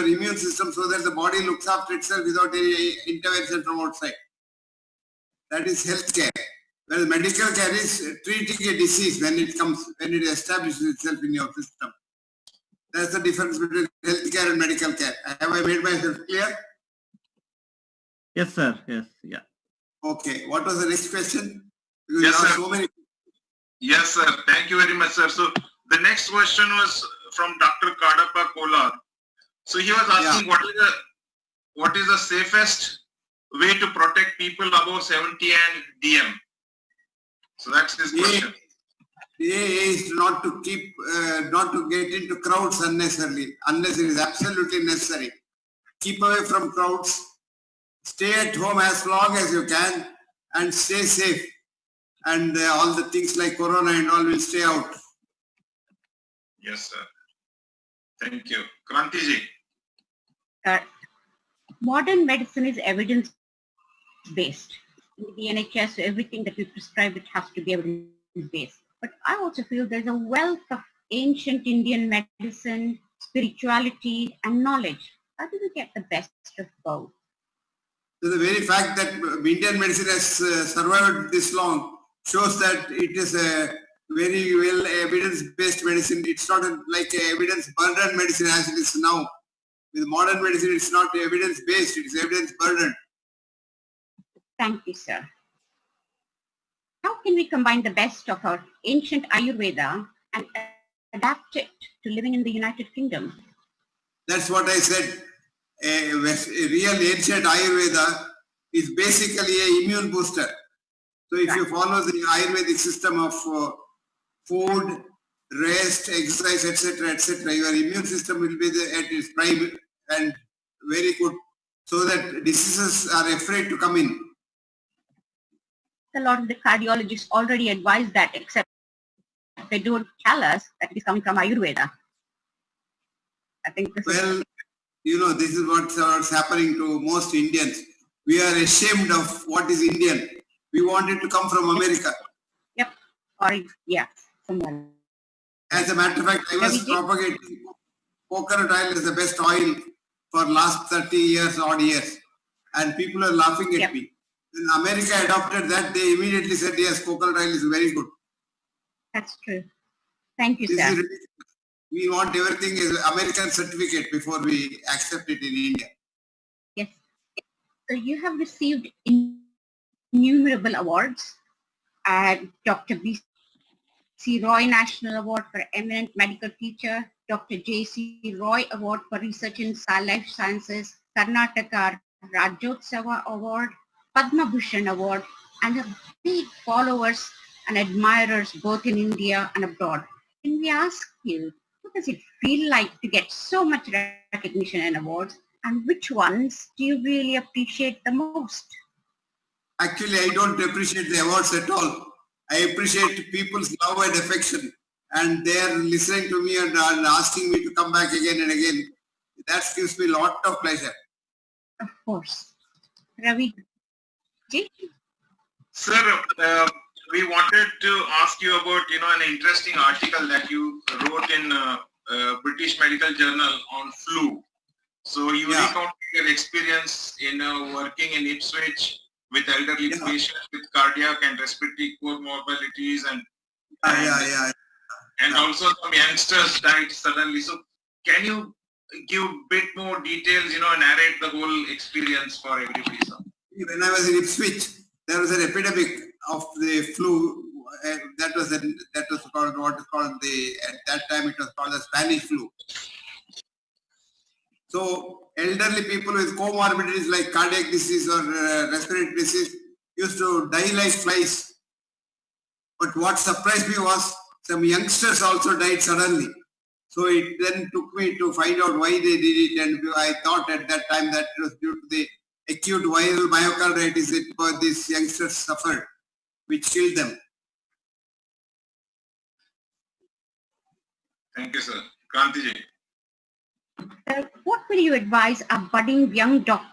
immune system so that the body looks after itself without any intervention from outside. That is healthcare. Whereas medical care is treating a disease when it establishes itself in your system. That's the difference between healthcare and medical care. Have I made myself clear? Yes, sir. Yes. Yeah. Okay. What was the next question? Because Yes, sir. so many. Yes, sir. Thank you very much, sir. So the next question was from Dr. Kadapa Kolar. So he was asking what is the safest way to protect people above 70 and DM? So that's his question. A is not to get into crowds unnecessarily, unless it is absolutely necessary. Keep away from crowds. Stay at home as long as you can and stay safe. And all the things like corona and all will stay out. Yes, sir. Thank you. Krantiji. Modern medicine is evidence-based. In the NHS, everything that we prescribe, it has to be evidence-based. But I also feel there's a wealth of ancient Indian medicine, spirituality, and knowledge. How do we get the best of both? So the very fact that Indian medicine has survived this long shows that it is a very well evidence-based medicine. It's not like evidence-burdened medicine as it is now. With modern medicine, it's not evidence-based, it's evidence-burdened. Thank you, sir. How can we combine the best of our ancient Ayurveda and adapt it to living in the United Kingdom? That's what I said. A real ancient Ayurveda is basically an immune booster. So if you follow the Ayurvedic system of food, rest, exercise, etc., your immune system will be at its prime and very good, so that diseases are afraid to come in. A lot of the cardiologists already advise that, except they don't tell us that it is coming from Ayurveda. I think this well, this is what's happening to most Indians. We are ashamed of what is Indian. We want it to come from America. Yep. Or, yeah, somewhere. As a matter of fact, I was propagating coconut oil as the best oil for last 30 years, odd years. And people are laughing at me. When America adopted that, they immediately said, yes, coconut oil is very good. That's true. Thank you, sir. We want everything as American certificate before we accept it in India. Yes. So you have received innumerable awards. Dr. B.C. Roy National Award for Eminent Medical Teacher, Dr. J.C. Roy Award for Research in Life Sciences, Karnataka Rajyotsava Award, Padma Bhushan Award, and have big followers and admirers both in India and abroad. Can we ask you, what does it feel like to get so much recognition and awards, and which ones do you really appreciate the most? Actually, I don't appreciate the awards at all. I appreciate people's love and affection, and they are listening to me and asking me to come back again and again. That gives me a lot of pleasure. Of course. Ravi ji? Sir, we wanted to ask you about, an interesting article that you wrote in British Medical Journal on flu. So you recounted your experience in working in Ipswich with elderly patients with cardiac and respiratory comorbidities and also some youngsters died suddenly. So can you give a bit more details, narrate the whole experience for everybody, sir? When I was in Ipswich, there was an epidemic of the flu. That was called what is called at that time it was called the Spanish flu. So elderly people with comorbidities like cardiac disease or respiratory disease used to die like flies. But what surprised me was some youngsters also died suddenly. So it then took me to find out why they did it, and I thought at that time that it was due to the acute viral myocarditis that these youngsters suffered, which killed them. Thank you, sir. Krantiji. What will you advise a budding young doctor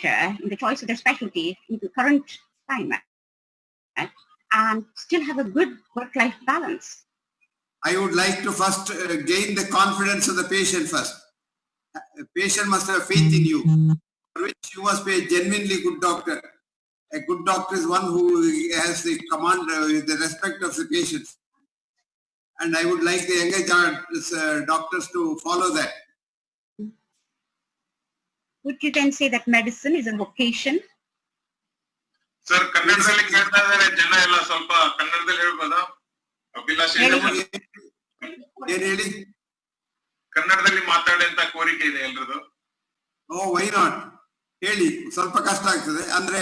in the choice of their specialty in the current climate and still have a good work-life balance? I would like to first gain the confidence of the patient first. A patient must have faith in you, for which you must be a genuinely good doctor. A good doctor is one who has the command, the respect of the patients. And I would like the younger doctors to follow that. Would you then say that medicine is a vocation? Sir ಕನ್ನಡದಲ್ಲಿ ಕೇಳ್ತಾ ಇದಾರೆ ಜನ ಎಲ್ಲ, ಸ್ವಲ್ಪ ಕನ್ನಡದಲ್ಲಿ ಹೇಳ್ಬೋದಾ? ಅಭಿಲಾಷ್ ಏನ್ ಹೇಳಿ? ಕನ್ನಡದಲ್ಲಿ ಮಾತಾಡಿ ಅಂತ ಕೋರಿಕೆ ಇದೆ ಎಲ್ರದು. ಓ, ವೈ ನಾಟ್? ಹೇಳಿ, ಸ್ವಲ್ಪ ಕಷ್ಟ ಆಗ್ತದೆ. ಅಂದ್ರೆ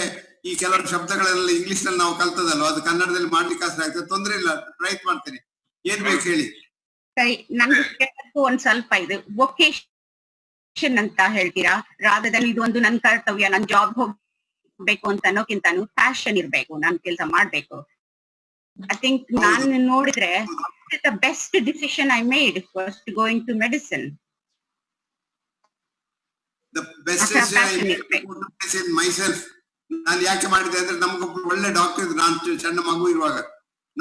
ಈ ಕೆಲವು ಶಬ್ದಗಳೆಲ್ಲ ಇಂಗ್ಲಿಷ್ ನಲ್ಲಿ ನಾವು ಕಲ್ತದಲ್ವ, ಅದು ಕನ್ನಡದಲ್ಲಿ ಮಾಡ್ಲಿಕ್ಕೆ ಕಷ್ಟ ಆಗ್ತದೆ. ತೊಂದ್ರೆ ಇಲ್ಲ, ಪ್ರಯತ್ನ ಮಾಡ್ತೇನೆ. ಏನ್ ಬೇಕು ಹೇಳಿ. ನನ್ಗೆ ಒಂದ್ ಸ್ವಲ್ಪ ಇದೆ, ವೊಕೇಶನ್ ಅಂತ ಹೇಳ್ತೀರಾ, ರಾಧದಲ್ಲಿ ಇದು ಒಂದು ನನ್ ಕರ್ತವ್ಯ, ನನ್ ಜಾಬ್ ಹೋಗ್ಬೇಕು ಅಂತ ಅನ್ನೋಕ್ಕಿಂತಾನು ಪ್ಯಾಷನ್ ಇರ್ಬೇಕು, ನಾನ್ ಕೆಲಸ ಮಾಡ್ಬೇಕು. ಐ ಥಿಂಕ್ ನಾನು ನೋಡಿದ್ರೆ the best decision I made was to go into medicine. The best decision I made to go to medicine myself. ನಾನು ಯಾಕೆ ಮಾಡಿದೆ ಅಂದ್ರೆ, ನಮ್ಗೊಬ್ರು ಒಳ್ಳೆ ಡಾಕ್ಟರ್ ಇದ್ರು. ನಾನು ಸಣ್ಣ ಮಗು ಇರುವಾಗ,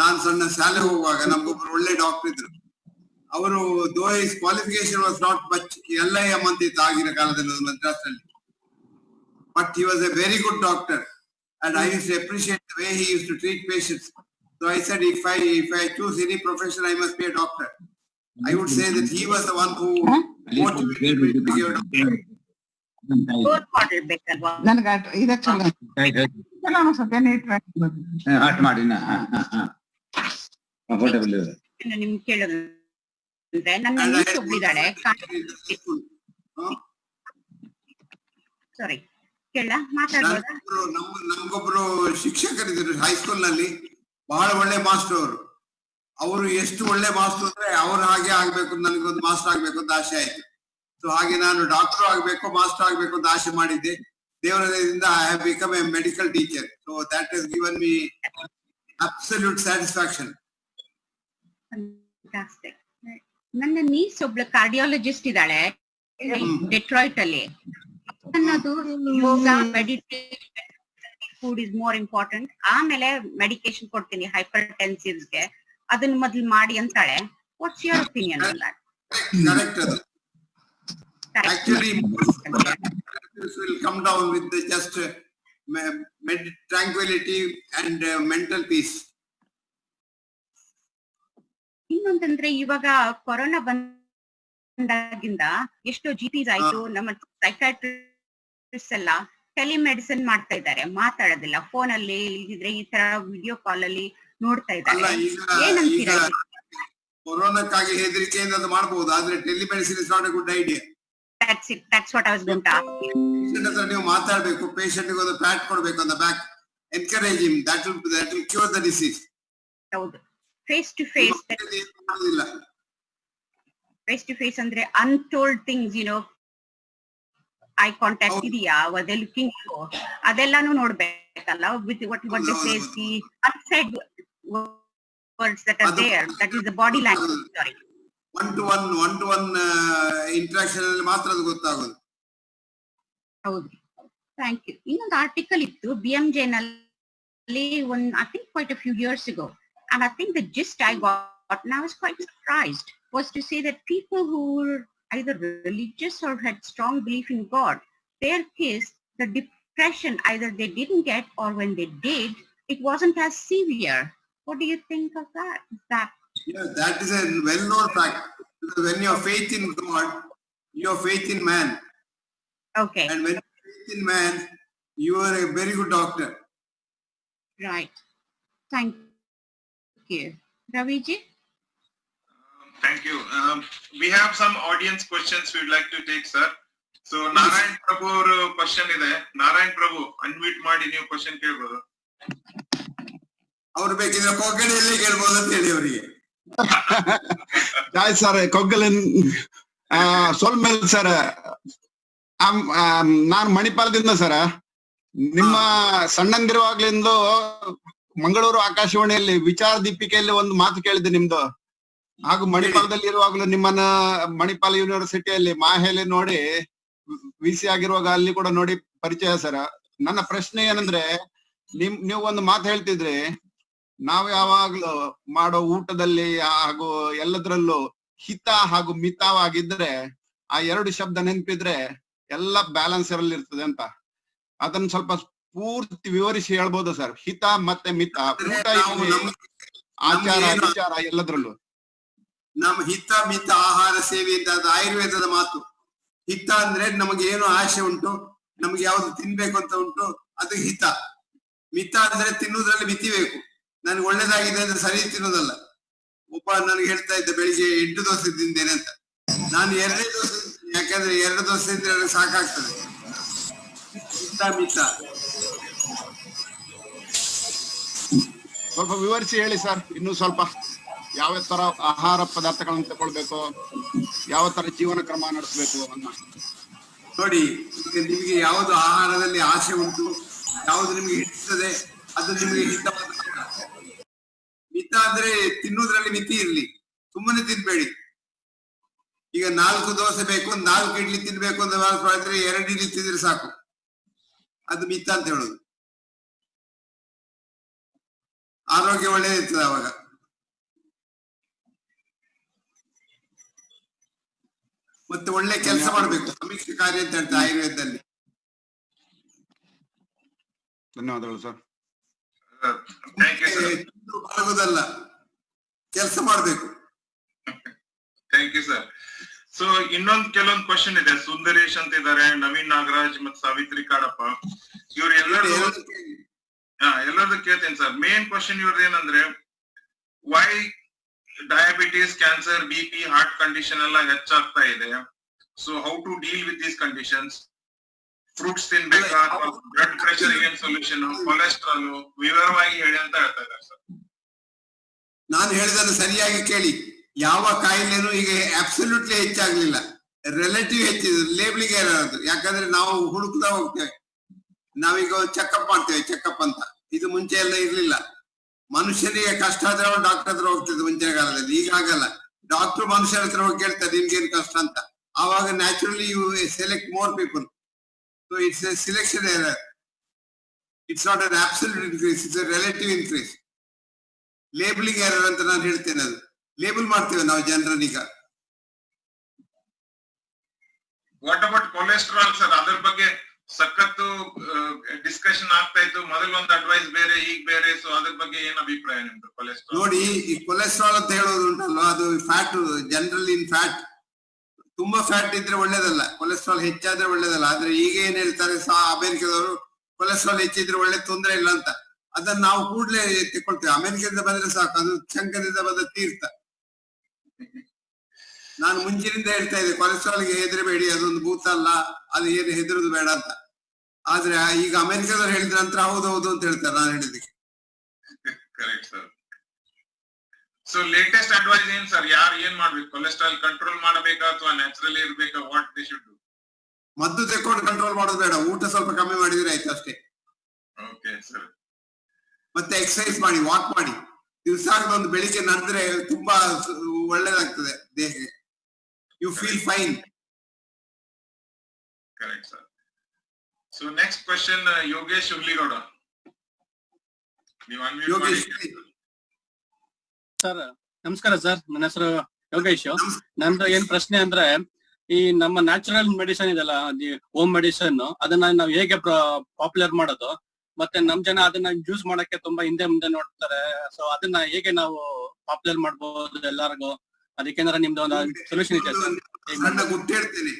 ನಾನು ಸಣ್ಣ ಶಾಲೆ ಹೋಗುವಾಗ ನಮ್ಗೊಬ್ರು ಒಳ್ಳೆ ಡಾಕ್ಟರ್ ಇದ್ರು. ಅವರು ದೋ his qualification was not much, LIM ಅಂತ ಇತ್ತು ಆಗಿನ ಕಾಲದಲ್ಲಿ ಮದ್ರಾಸ್ ನಲ್ಲಿ, but he was a very good doctor and I used to appreciate the way he used to treat patients. So I said, if I choose any profession, I must be a doctor. I would say that he was the one who motivated me to be a doctor. Role model ಬೇಕಲ್ವಾ? ನನಗೆ ಇದು ಚಲೋ ಚಲೋ ಅನ್ಸುತ್ತೆ. At ಮಾಡಿ comfortable ಇದೆ. ನಿಮ್ಗೆ ಕೇಳೋದಂದ್ರೆ, ನನ್ನ ನಿಸ್ ಒಬ್ಳಿದಾಳೆ, ಸಾರಿ ಕೇಳ ಮಾತಾಡ್ಬೋದಾ? ನಮ್ಗೊಬ್ರು ಶಿಕ್ಷಕರಿದ್ರು ಹೈಸ್ಕೂಲ್ ನಲ್ಲಿ, ಬಹಳ ಒಳ್ಳೆ ಮಾಸ್ಟರ್ ಅವರು. ಅವರು ಎಷ್ಟು ಒಳ್ಳೆ ಮಾಸ್ಟರ್ ಅಂದ್ರೆ, ಅವ್ರ ಹಾಗೆ ಆಗ್ಬೇಕು, ನನಗೊಂದು ಮಾಸ್ಟರ್ ಆಗ್ಬೇಕು ಅಂತ ಆಸೆ ಆಯ್ತು. ಸೊ ಹಾಗೆ ನಾನು ಡಾಕ್ಟರ್ ಆಗ್ಬೇಕು, ಮಾಸ್ಟರ್ ಆಗ್ಬೇಕು ಅಂತ ಆಸೆ ಮಾಡಿದ್ದೆ. ದೇವರ ದಯದಿಂದ I have become a medical teacher. So that has given me absolute satisfaction. ನನ್ನ ನೀಸ್ ಒಬ್ಳು ಕಾರ್ಡಿಯಾಲಜಿಸ್ಟ್ ಇದ್ದಾಳೆ ಡೆಟ್ರಾಯ್ಟ್ ಅಲ್ಲಿ. ಅನ್ನೋದು yoga, meditation, food is more important. ಆಮೇಲೆ ಮೆಡಿಕೇಶನ್ ಕೊಡ್ತೀನಿ ಹೈಪರ್ ಟೆನ್ಸಿವ್ಸ್ಗೆ, ಅದನ್ನ ಮೊದ್ಲು ಮಾಡಿ ಅಂತಾಳೆ. What's your opinion on that? Correct. ಅದು actually will come down with the just tranquility and mental peace. ಇನ್ನೊಂದಂದ್ರೆ, ಇವಾಗ ಕೊರೋನಾ ಬಂದಾಗಿಂದ ಎಷ್ಟೋ GPs ಆಯ್ತು, ನಮ್ಮ ಸೈಕಾಟ್ರಿಸ್ಟ್ ಎಲ್ಲ ಟೆಲಿಮೆಡಿಸಿನ್ ಮಾಡ್ತಾ ಇದ್ದಾರೆ, ಮಾತಾಡೋದಿಲ್ಲ, ಫೋನ್ ಅಲ್ಲಿ ಇಲ್ದಿದ್ರೆ ಈ ತರ ವಿಡಿಯೋ ಕಾಲ್ ಅಲ್ಲಿ ನೋಡ್ತಾ ಇದ್ದಾರೆ. ಏನಂತೀರಾ? ಕೊರೋನಾಕ್ಕಾಗಿ ಹೆದರಿಕೆಯಿಂದ ಅದು ಮಾಡಬಹುದು, ಆದ್ರೆ telemedicine is not A good idea. That's it. That's what I was going to ask you. Patient ಹತ್ರ ನೀವು ಮಾತಾಡಬೇಕು, ಪೇಷಂಟ್ ಗೆ ಒಂದು ಪ್ಯಾಟ್ ಕೊಡಬೇಕು on the back, encourage him, that will cure the disease. ಹೌದು, face to face. Face to face ಅಂದ್ರೆ untold things, eye contact ಇದೆಯಾ, what they looking for, ಅದೆಲ್ಲಾನು ನೋಡ್ಬೇಕಲ್ಲ. with what they say is the unsaid words that are there, that is the body language. Sorry, one to one interaction ಅಲ್ಲಿ ಮಾತ್ರ ಅದು ಗೊತ್ತಾಗೋದು. ಹೌದು, thank you. ಇನ್ನೊಂದು article ಇತ್ತು BMJ ನಲ್ಲಿ, I think quite a few years ago, and I think the gist I got, and I was quite surprised, was to say that people who were either religious or had strong belief in God, their case, the depression, either they didn't get, or when they did, it wasn't as severe. What do you think of that? Yeah, that is a well-known fact. Because when you have faith in God, you have faith in man. Okay. And when you have faith in man, you are a very good doctor. Right. Thank you. Raviji? Thank you. We have some audience questions we would like to take, sir. So, Narayan Prabhu question ide. Narayan Prabhu, unmute ಮಾಡಿ ನೀವು question ಕೇಳಬಹುದು. ಅವ್ರು ಬೇಕಿದ್ರೆ ಕೊಗ್ಗಣಿಯಲ್ಲಿ ಕೇಳ್ಬೋದು ಅಂತ ಹೇಳಿ ಅವರಿಗೆ. Joy sir, ಕೊಗ್ಗಲಿನ್ ಸೋಲ್ಮೇಲ್ sir, ನಾನ್ ಮಣಿಪಾಲದಿಂದ sir. ನಿಮ್ಮ ಸಣ್ಣಂದಿರುವಾಗ್ಲಿಂದ ಮಂಗಳೂರು ಆಕಾಶವಾಣಿಯಲ್ಲಿ ವಿಚಾರ ದೀಪಿಕೆಯಲ್ಲಿ ಒಂದು ಮಾತು ಕೇಳಿದ್ದೆ ನಿಮ್ದು. ಹಾಗೂ ಮಣಿಪಾಲದಲ್ಲಿ ಇರುವಾಗಲೂ ನಿಮ್ಮನ್ನ ಮಣಿಪಾಲ ಯೂನಿವರ್ಸಿಟಿಯಲ್ಲಿ ಮಾಹೆಯಲ್ಲಿ ನೋಡಿ, VC ಆಗಿರುವಾಗ ಅಲ್ಲಿ ಕೂಡ ನೋಡಿ ಪರಿಚಯ ಸರ್. ನನ್ನ ಪ್ರಶ್ನೆ ಏನಂದ್ರೆ, ನೀವು ಒಂದು ಮಾತು ಹೇಳ್ತಿದ್ರಿ, ನಾವು ಯಾವಾಗ್ಲೂ ಮಾಡೋ ಊಟದಲ್ಲಿ ಹಾಗೂ ಎಲ್ಲದ್ರಲ್ಲೂ ಹಿತ ಹಾಗೂ ಮಿತವಾಗಿದ್ರೆ ಆ 2 ಶಬ್ದ ನೆನಪಿದ್ರೆ ಎಲ್ಲ ಬ್ಯಾಲೆನ್ಸ್ ಅಲ್ಲಿ ಇರ್ತದೆ ಅಂತ. ಅದನ್ನ ಸ್ವಲ್ಪ ಪೂರ್ತಿ ವಿವರಿಸಿ ಹೇಳ್ಬೋದು ಸರ್. ಹಿತ ಮತ್ತೆ ಮಿತ, ಊಟ ಆಚಾರ ವಿಚಾರ ಎಲ್ಲದ್ರಲ್ಲೂ. ನಮ್ಮ ಹಿತ ಮಿತ ಆಹಾರ ಸೇವೆ ಅಂತ ಅದು ಆಯುರ್ವೇದದ ಮಾತು. ಹಿತ ಅಂದ್ರೆ ನಮಗೆ ಏನು ಆಸೆ ಉಂಟು, ನಮ್ಗೆ ಯಾವ್ದು ತಿನ್ಬೇಕು ಅಂತ ಉಂಟು, ಅದು ಹಿತ. ಮಿತ ಅಂದ್ರೆ ತಿನ್ನುವುದ್ರಲ್ಲಿ ಮಿತಿ ಬೇಕು. ನನ್ಗೆ ಒಳ್ಳೇದಾಗಿದೆ ಅಂದ್ರೆ ಸರಿ ತಿನ್ನೋದಲ್ಲ. ಒಬ್ಬ ನನಗೆ ಹೇಳ್ತಾ ಇದ್ದ ಬೆಳಿಗ್ಗೆ 8 ದೋಸೆ ತಿಂದೇನೆ ಅಂತ. ನಾನು 2 ದೋಸೆ, ಯಾಕಂದ್ರೆ 2 ದೋಸೆ ಇದ್ರೆ ನನಗೆ ಸಾಕಾಗ್ತದೆ. ಹಿತ ಮಿತ ಸ್ವಲ್ಪ ವಿವರಿಸಿ ಹೇಳಿ ಸರ್. ಇನ್ನು ಸ್ವಲ್ಪ ಯಾವ ತರ ಆಹಾರ ಪದಾರ್ಥಗಳನ್ನು ತಗೊಳ್ಬೇಕು, ಯಾವ ತರ ಜೀವನ ಕ್ರಮ ನಡೆಸಬೇಕು ಅನ್ನ ನೋಡಿ. ಈಗ ನಿಮಗೆ ಯಾವುದು ಆಹಾರದಲ್ಲಿ ಆಸೆ ಉಂಟು, ಯಾವುದು ನಿಮಗೆ ಹಿಡಿಸ್ತದೆ, ಅದು ನಿಮಗೆ ಹಿತವಾದ ಆಹಾರ. ಮಿತ ಅಂದ್ರೆ ತಿನ್ನುವುದ್ರಲ್ಲಿ ಮಿತಿ ಇರ್ಲಿ, ಸುಮ್ಮನೆ ತಿನ್ಬೇಡಿ. ಈಗ 4 ದೋಸೆ ಬೇಕು, 4 ಇಡ್ಲಿ ತಿನ್ಬೇಕು ಅಂತ ಮಾಡಿದ್ರೆ 2 ಇಡ್ಲಿ ತಿಂದ್ರೆ ಸಾಕು, ಅದು ಮಿತ ಅಂತ ಹೇಳುದು. ಆರೋಗ್ಯ ಒಳ್ಳೆದಿರ್ತದೆ ಅವಾಗ. ಮತ್ತೆ ಒಳ್ಳೆ ಕೆಲಸ ಮಾಡ್ಬೇಕು, ಸಮೀಕ್ಷೆ ಕಾರ್ಯ ಅಂತ ಹೇಳ್ತಾರೆ ಆಯುರ್ವೇದದಲ್ಲಿ. ಧನ್ಯವಾದಗಳು ಸರ್. ಆಗುದಲ್ಲ, ಕೆಲಸ ಮಾಡ್ಬೇಕು. Thank you sir. ಸೊ ಇನ್ನೊಂದ್ ಕೆಲವೊಂದು ಕ್ವಶನ್ ಇದೆ. ಸುಂದರೇಶ್ ಅಂತ ಇದ್ದಾರೆ, ನವೀನ್ ನಾಗರಾಜ್ ಮತ್ತು ಸಾವಿತ್ರಿ ಕಾಡಪ್ಪ. ಇವ್ರು ಎಲ್ಲರದು ಕೇಳ್ತೇನೆ ಸರ್. ಮೇನ್ ಕ್ವಶನ್ ಇವ್ರದ್ದು ಏನಂದ್ರೆ, why diabetes, cancer, BP, heart condition ಎಲ್ಲ ಹೆಚ್ಚಾಗ್ತಾ ಇದೆ. So how to deal with these conditions? Fruits ತಿನ್ಬೇಕಾ, ಬ್ಲಡ್ ಪ್ರೆಷರ್ ಏನ್ ಸೊಲ್ಯೂಷನ್, ಕೊಲೆಸ್ಟ್ರಾಲ್ ವಿವರವಾಗಿ ಹೇಳಿ ಅಂತ ಹೇಳ್ತಾ ಇದ್ದಾರೆ ಸರ್. ನಾನು ಹೇಳಿದನ್ನು ಸರಿಯಾಗಿ ಕೇಳಿ. ಯಾವ ಕಾಯಿಲೆನೂ ಈಗ ಅಬ್ಸಲ್ಯೂಟ್ಲಿ ಹೆಚ್ಚಾಗ್ಲಿಲ್ಲ, ರಿಲೇಟಿವ್ ಹೆಚ್ಚಿದೆ. ಲೇಬಲಿಂಗ್ ಏನಾದ್ರು, ಯಾಕಂದ್ರೆ ನಾವು ಹುಡುಕ್ತಾ ಹೋಗ್ತೇವೆ. ನಾವೀಗ ಚೆಕಪ್ ಮಾಡ್ತೇವೆ, ಚೆಕಪ್ ಅಂತ. ಇದು ಮುಂಚೆ ಎಲ್ಲ ಇರ್ಲಿಲ್ಲ. ಮನುಷ್ಯನಿಗೆ ಕಷ್ಟ ಆದ್ರೆ ಅವನು ಡಾಕ್ಟರ್ ಹತ್ರ ಹೋಗ್ತಿದ್ದ ಮುಂಚಿನ ಕಾಲದಲ್ಲಿ. ಈಗ ಆಗಲ್ಲ. ಡಾಕ್ಟರ್ ಮನುಷ್ಯರ ಹತ್ರ ಹೋಗಿ ಕೇಳ್ತಾರೆ ನಿಮ್ಗೇನು ಕಷ್ಟ ಅಂತ. ಆವಾಗ naturally you select more people. So it's a selection error. It's not an absolute increase, it's a relative increase. Labelling error ಅಂತ ನಾನು ಹೇಳ್ತೇನೆ. ಅದು ಲೇಬಲ್ ಮಾಡ್ತೇವೆ ನಾವು ಜನರನ್ನೀಗ. What about cholesterol sir? ಅದ್ರ ಬಗ್ಗೆ ಸಖತ್ತು ಡಿಸ್ಕಷನ್ ಆಗ್ತಾ ಇತ್ತು. ಮೊದಲೊಂದು ಅಡ್ವೈಸ್ ಬೇರೆ, ಈಗ ಬೇರೆ. ಸೊ ಅದ್ರ ಬಗ್ಗೆ ಏನ್ ಅಭಿಪ್ರಾಯ ನಿಮ್ದು? ಕೊಲೆಸ್ಟ್ರಾಲ್ ನೋಡಿ, ಈ ಕೊಲೆಸ್ಟ್ರಾಲ್ ಅಂತ ಹೇಳೋದು ಉಂಟಲ್ವ, ಅದು ಫ್ಯಾಟ್. ಜನರಲ್ ಇನ್ ಫ್ಯಾಟ್, ತುಂಬಾ ಫ್ಯಾಟ್ ಇದ್ರೆ ಒಳ್ಳೇದಲ್ಲ, ಕೊಲೆಸ್ಟ್ರಾಲ್ ಹೆಚ್ಚಾದ್ರೆ ಒಳ್ಳೇದಲ್ಲ. ಆದ್ರೆ ಈಗ ಏನ್ ಹೇಳ್ತಾರೆ ಅಮೆರಿಕದವರು, ಕೊಲೆಸ್ಟ್ರಾಲ್ ಹೆಚ್ಚಿದ್ರೆ ಒಳ್ಳೆ ತೊಂದರೆ ಇಲ್ಲ ಅಂತ. ಅದನ್ನ ನಾವು ಕೂಡ್ಲೆ ತೆಕೊಳ್ತೇವೆ. ಅಮೆರಿಕದಿಂದ ಬಂದ್ರೆ ಸಾಕು, ಅದು ಶಂಕದಿಂದ ಬಂದ ತೀರ್ಥ. ನಾನು ಮುಂಚಿನಿಂದ ಹೇಳ್ತಾ ಇದ್ದೆ, ಕೊಲೆಸ್ಟ್ರಾಲ್ಗೆ ಹೆದರಬೇಡಿ, ಅದೊಂದು ಭೂತ ಅಲ್ಲ, ಅದು ಏನು ಹೆದರುದು ಬೇಡ ಅಂತ. ಆದ್ರೆ ಈಗ ಅಮೆರಿಕದವ್ರು ಹೇಳಿದ ನಂತರ ಹೌದು ಅಂತ ಹೇಳ್ತಾರೆ ನಾನು ಹೇಳಿದಕ್ಕೆ. Correct sir. So latest advice ಏನ್ ಸರ್? ಯಾರು ಏನ್ ಮಾಡ್ಬೇಕು? ಕೊಲೆಸ್ಟ್ರಾಲ್ ಕಂಟ್ರೋಲ್ ಮಾಡಬೇಕಾ ಅಥವಾ ನ್ಯಾಚುರಲಿ ಇರ್ಬೇಕಾ? What they should do? ಮದ್ದು ತೆಕೊಂಡು ಕಂಟ್ರೋಲ್ ಮಾಡೋದು ಬೇಡ, ಊಟ ಸ್ವಲ್ಪ ಕಮ್ಮಿ ಮಾಡಿದ್ರೆ ಆಯ್ತು ಅಷ್ಟೇ. Okay sir. ಮತ್ತೆ ಎಕ್ಸರ್ಸೈಸ್ ಮಾಡಿ, ವಾಕ್ ಮಾಡಿ. ದಿವಸಕ್ಕೊಂದು ಬೆಳಿಗ್ಗೆ ನಡೆದ್ರೆ ತುಂಬಾ ಒಳ್ಳೇದಾಗ್ತದೆ ದೇಹಕ್ಕೆ. You feel fine. Correct sir. So next question, Yogesh Huligowda. ನೀವು ಅನ್ಮ್ಯೂಟ್ ಮಾಡಿ. ಸರ್ ನಮಸ್ಕಾರ ಸರ್. ನನ್ನ ಹೆಸರು ಯೋಗೇಶ್. ನಂದು ಏನ್ ಪ್ರಶ್ನೆ ಅಂದ್ರೆ, ಈ ನಮ್ಮ ನ್ಯಾಚುರಲ್ ಮೆಡಿಸಿನ್ ಇದೆಲ್ಲ, ಹೋಮ್ ಮೆಡಿಸಿನ್, ಅದನ್ನ ನಾವು ಹೇಗೆ ಪಾಪ್ಯುಲರ್ ಮಾಡೋದು? ಮತ್ತೆ ನಮ್ ಜನ ಅದನ್ನ ಯೂಸ್ ಮಾಡಕ್ಕೆ ತುಂಬಾ ಹಿಂದೆ ಮುಂದೆ ನೋಡ್ತಾರೆ. ಸೊ ಅದನ್ನ ಹೇಗೆ ನಾವು ಪಾಪ್ಯುಲರ್ ಮಾಡ್ಬೋದು ಎಲ್ಲರಿಗೂ? ಅದಕ್ಕೇನಾರ ನಿಮ್ದು ಒಂದು ಸೊಲ್ಯೂಷನ್ ಇದೆ ಸರ್? ಸಣ್ಣ ಗುಟ್ಟು ಹೇಳ್ತೇನೆ,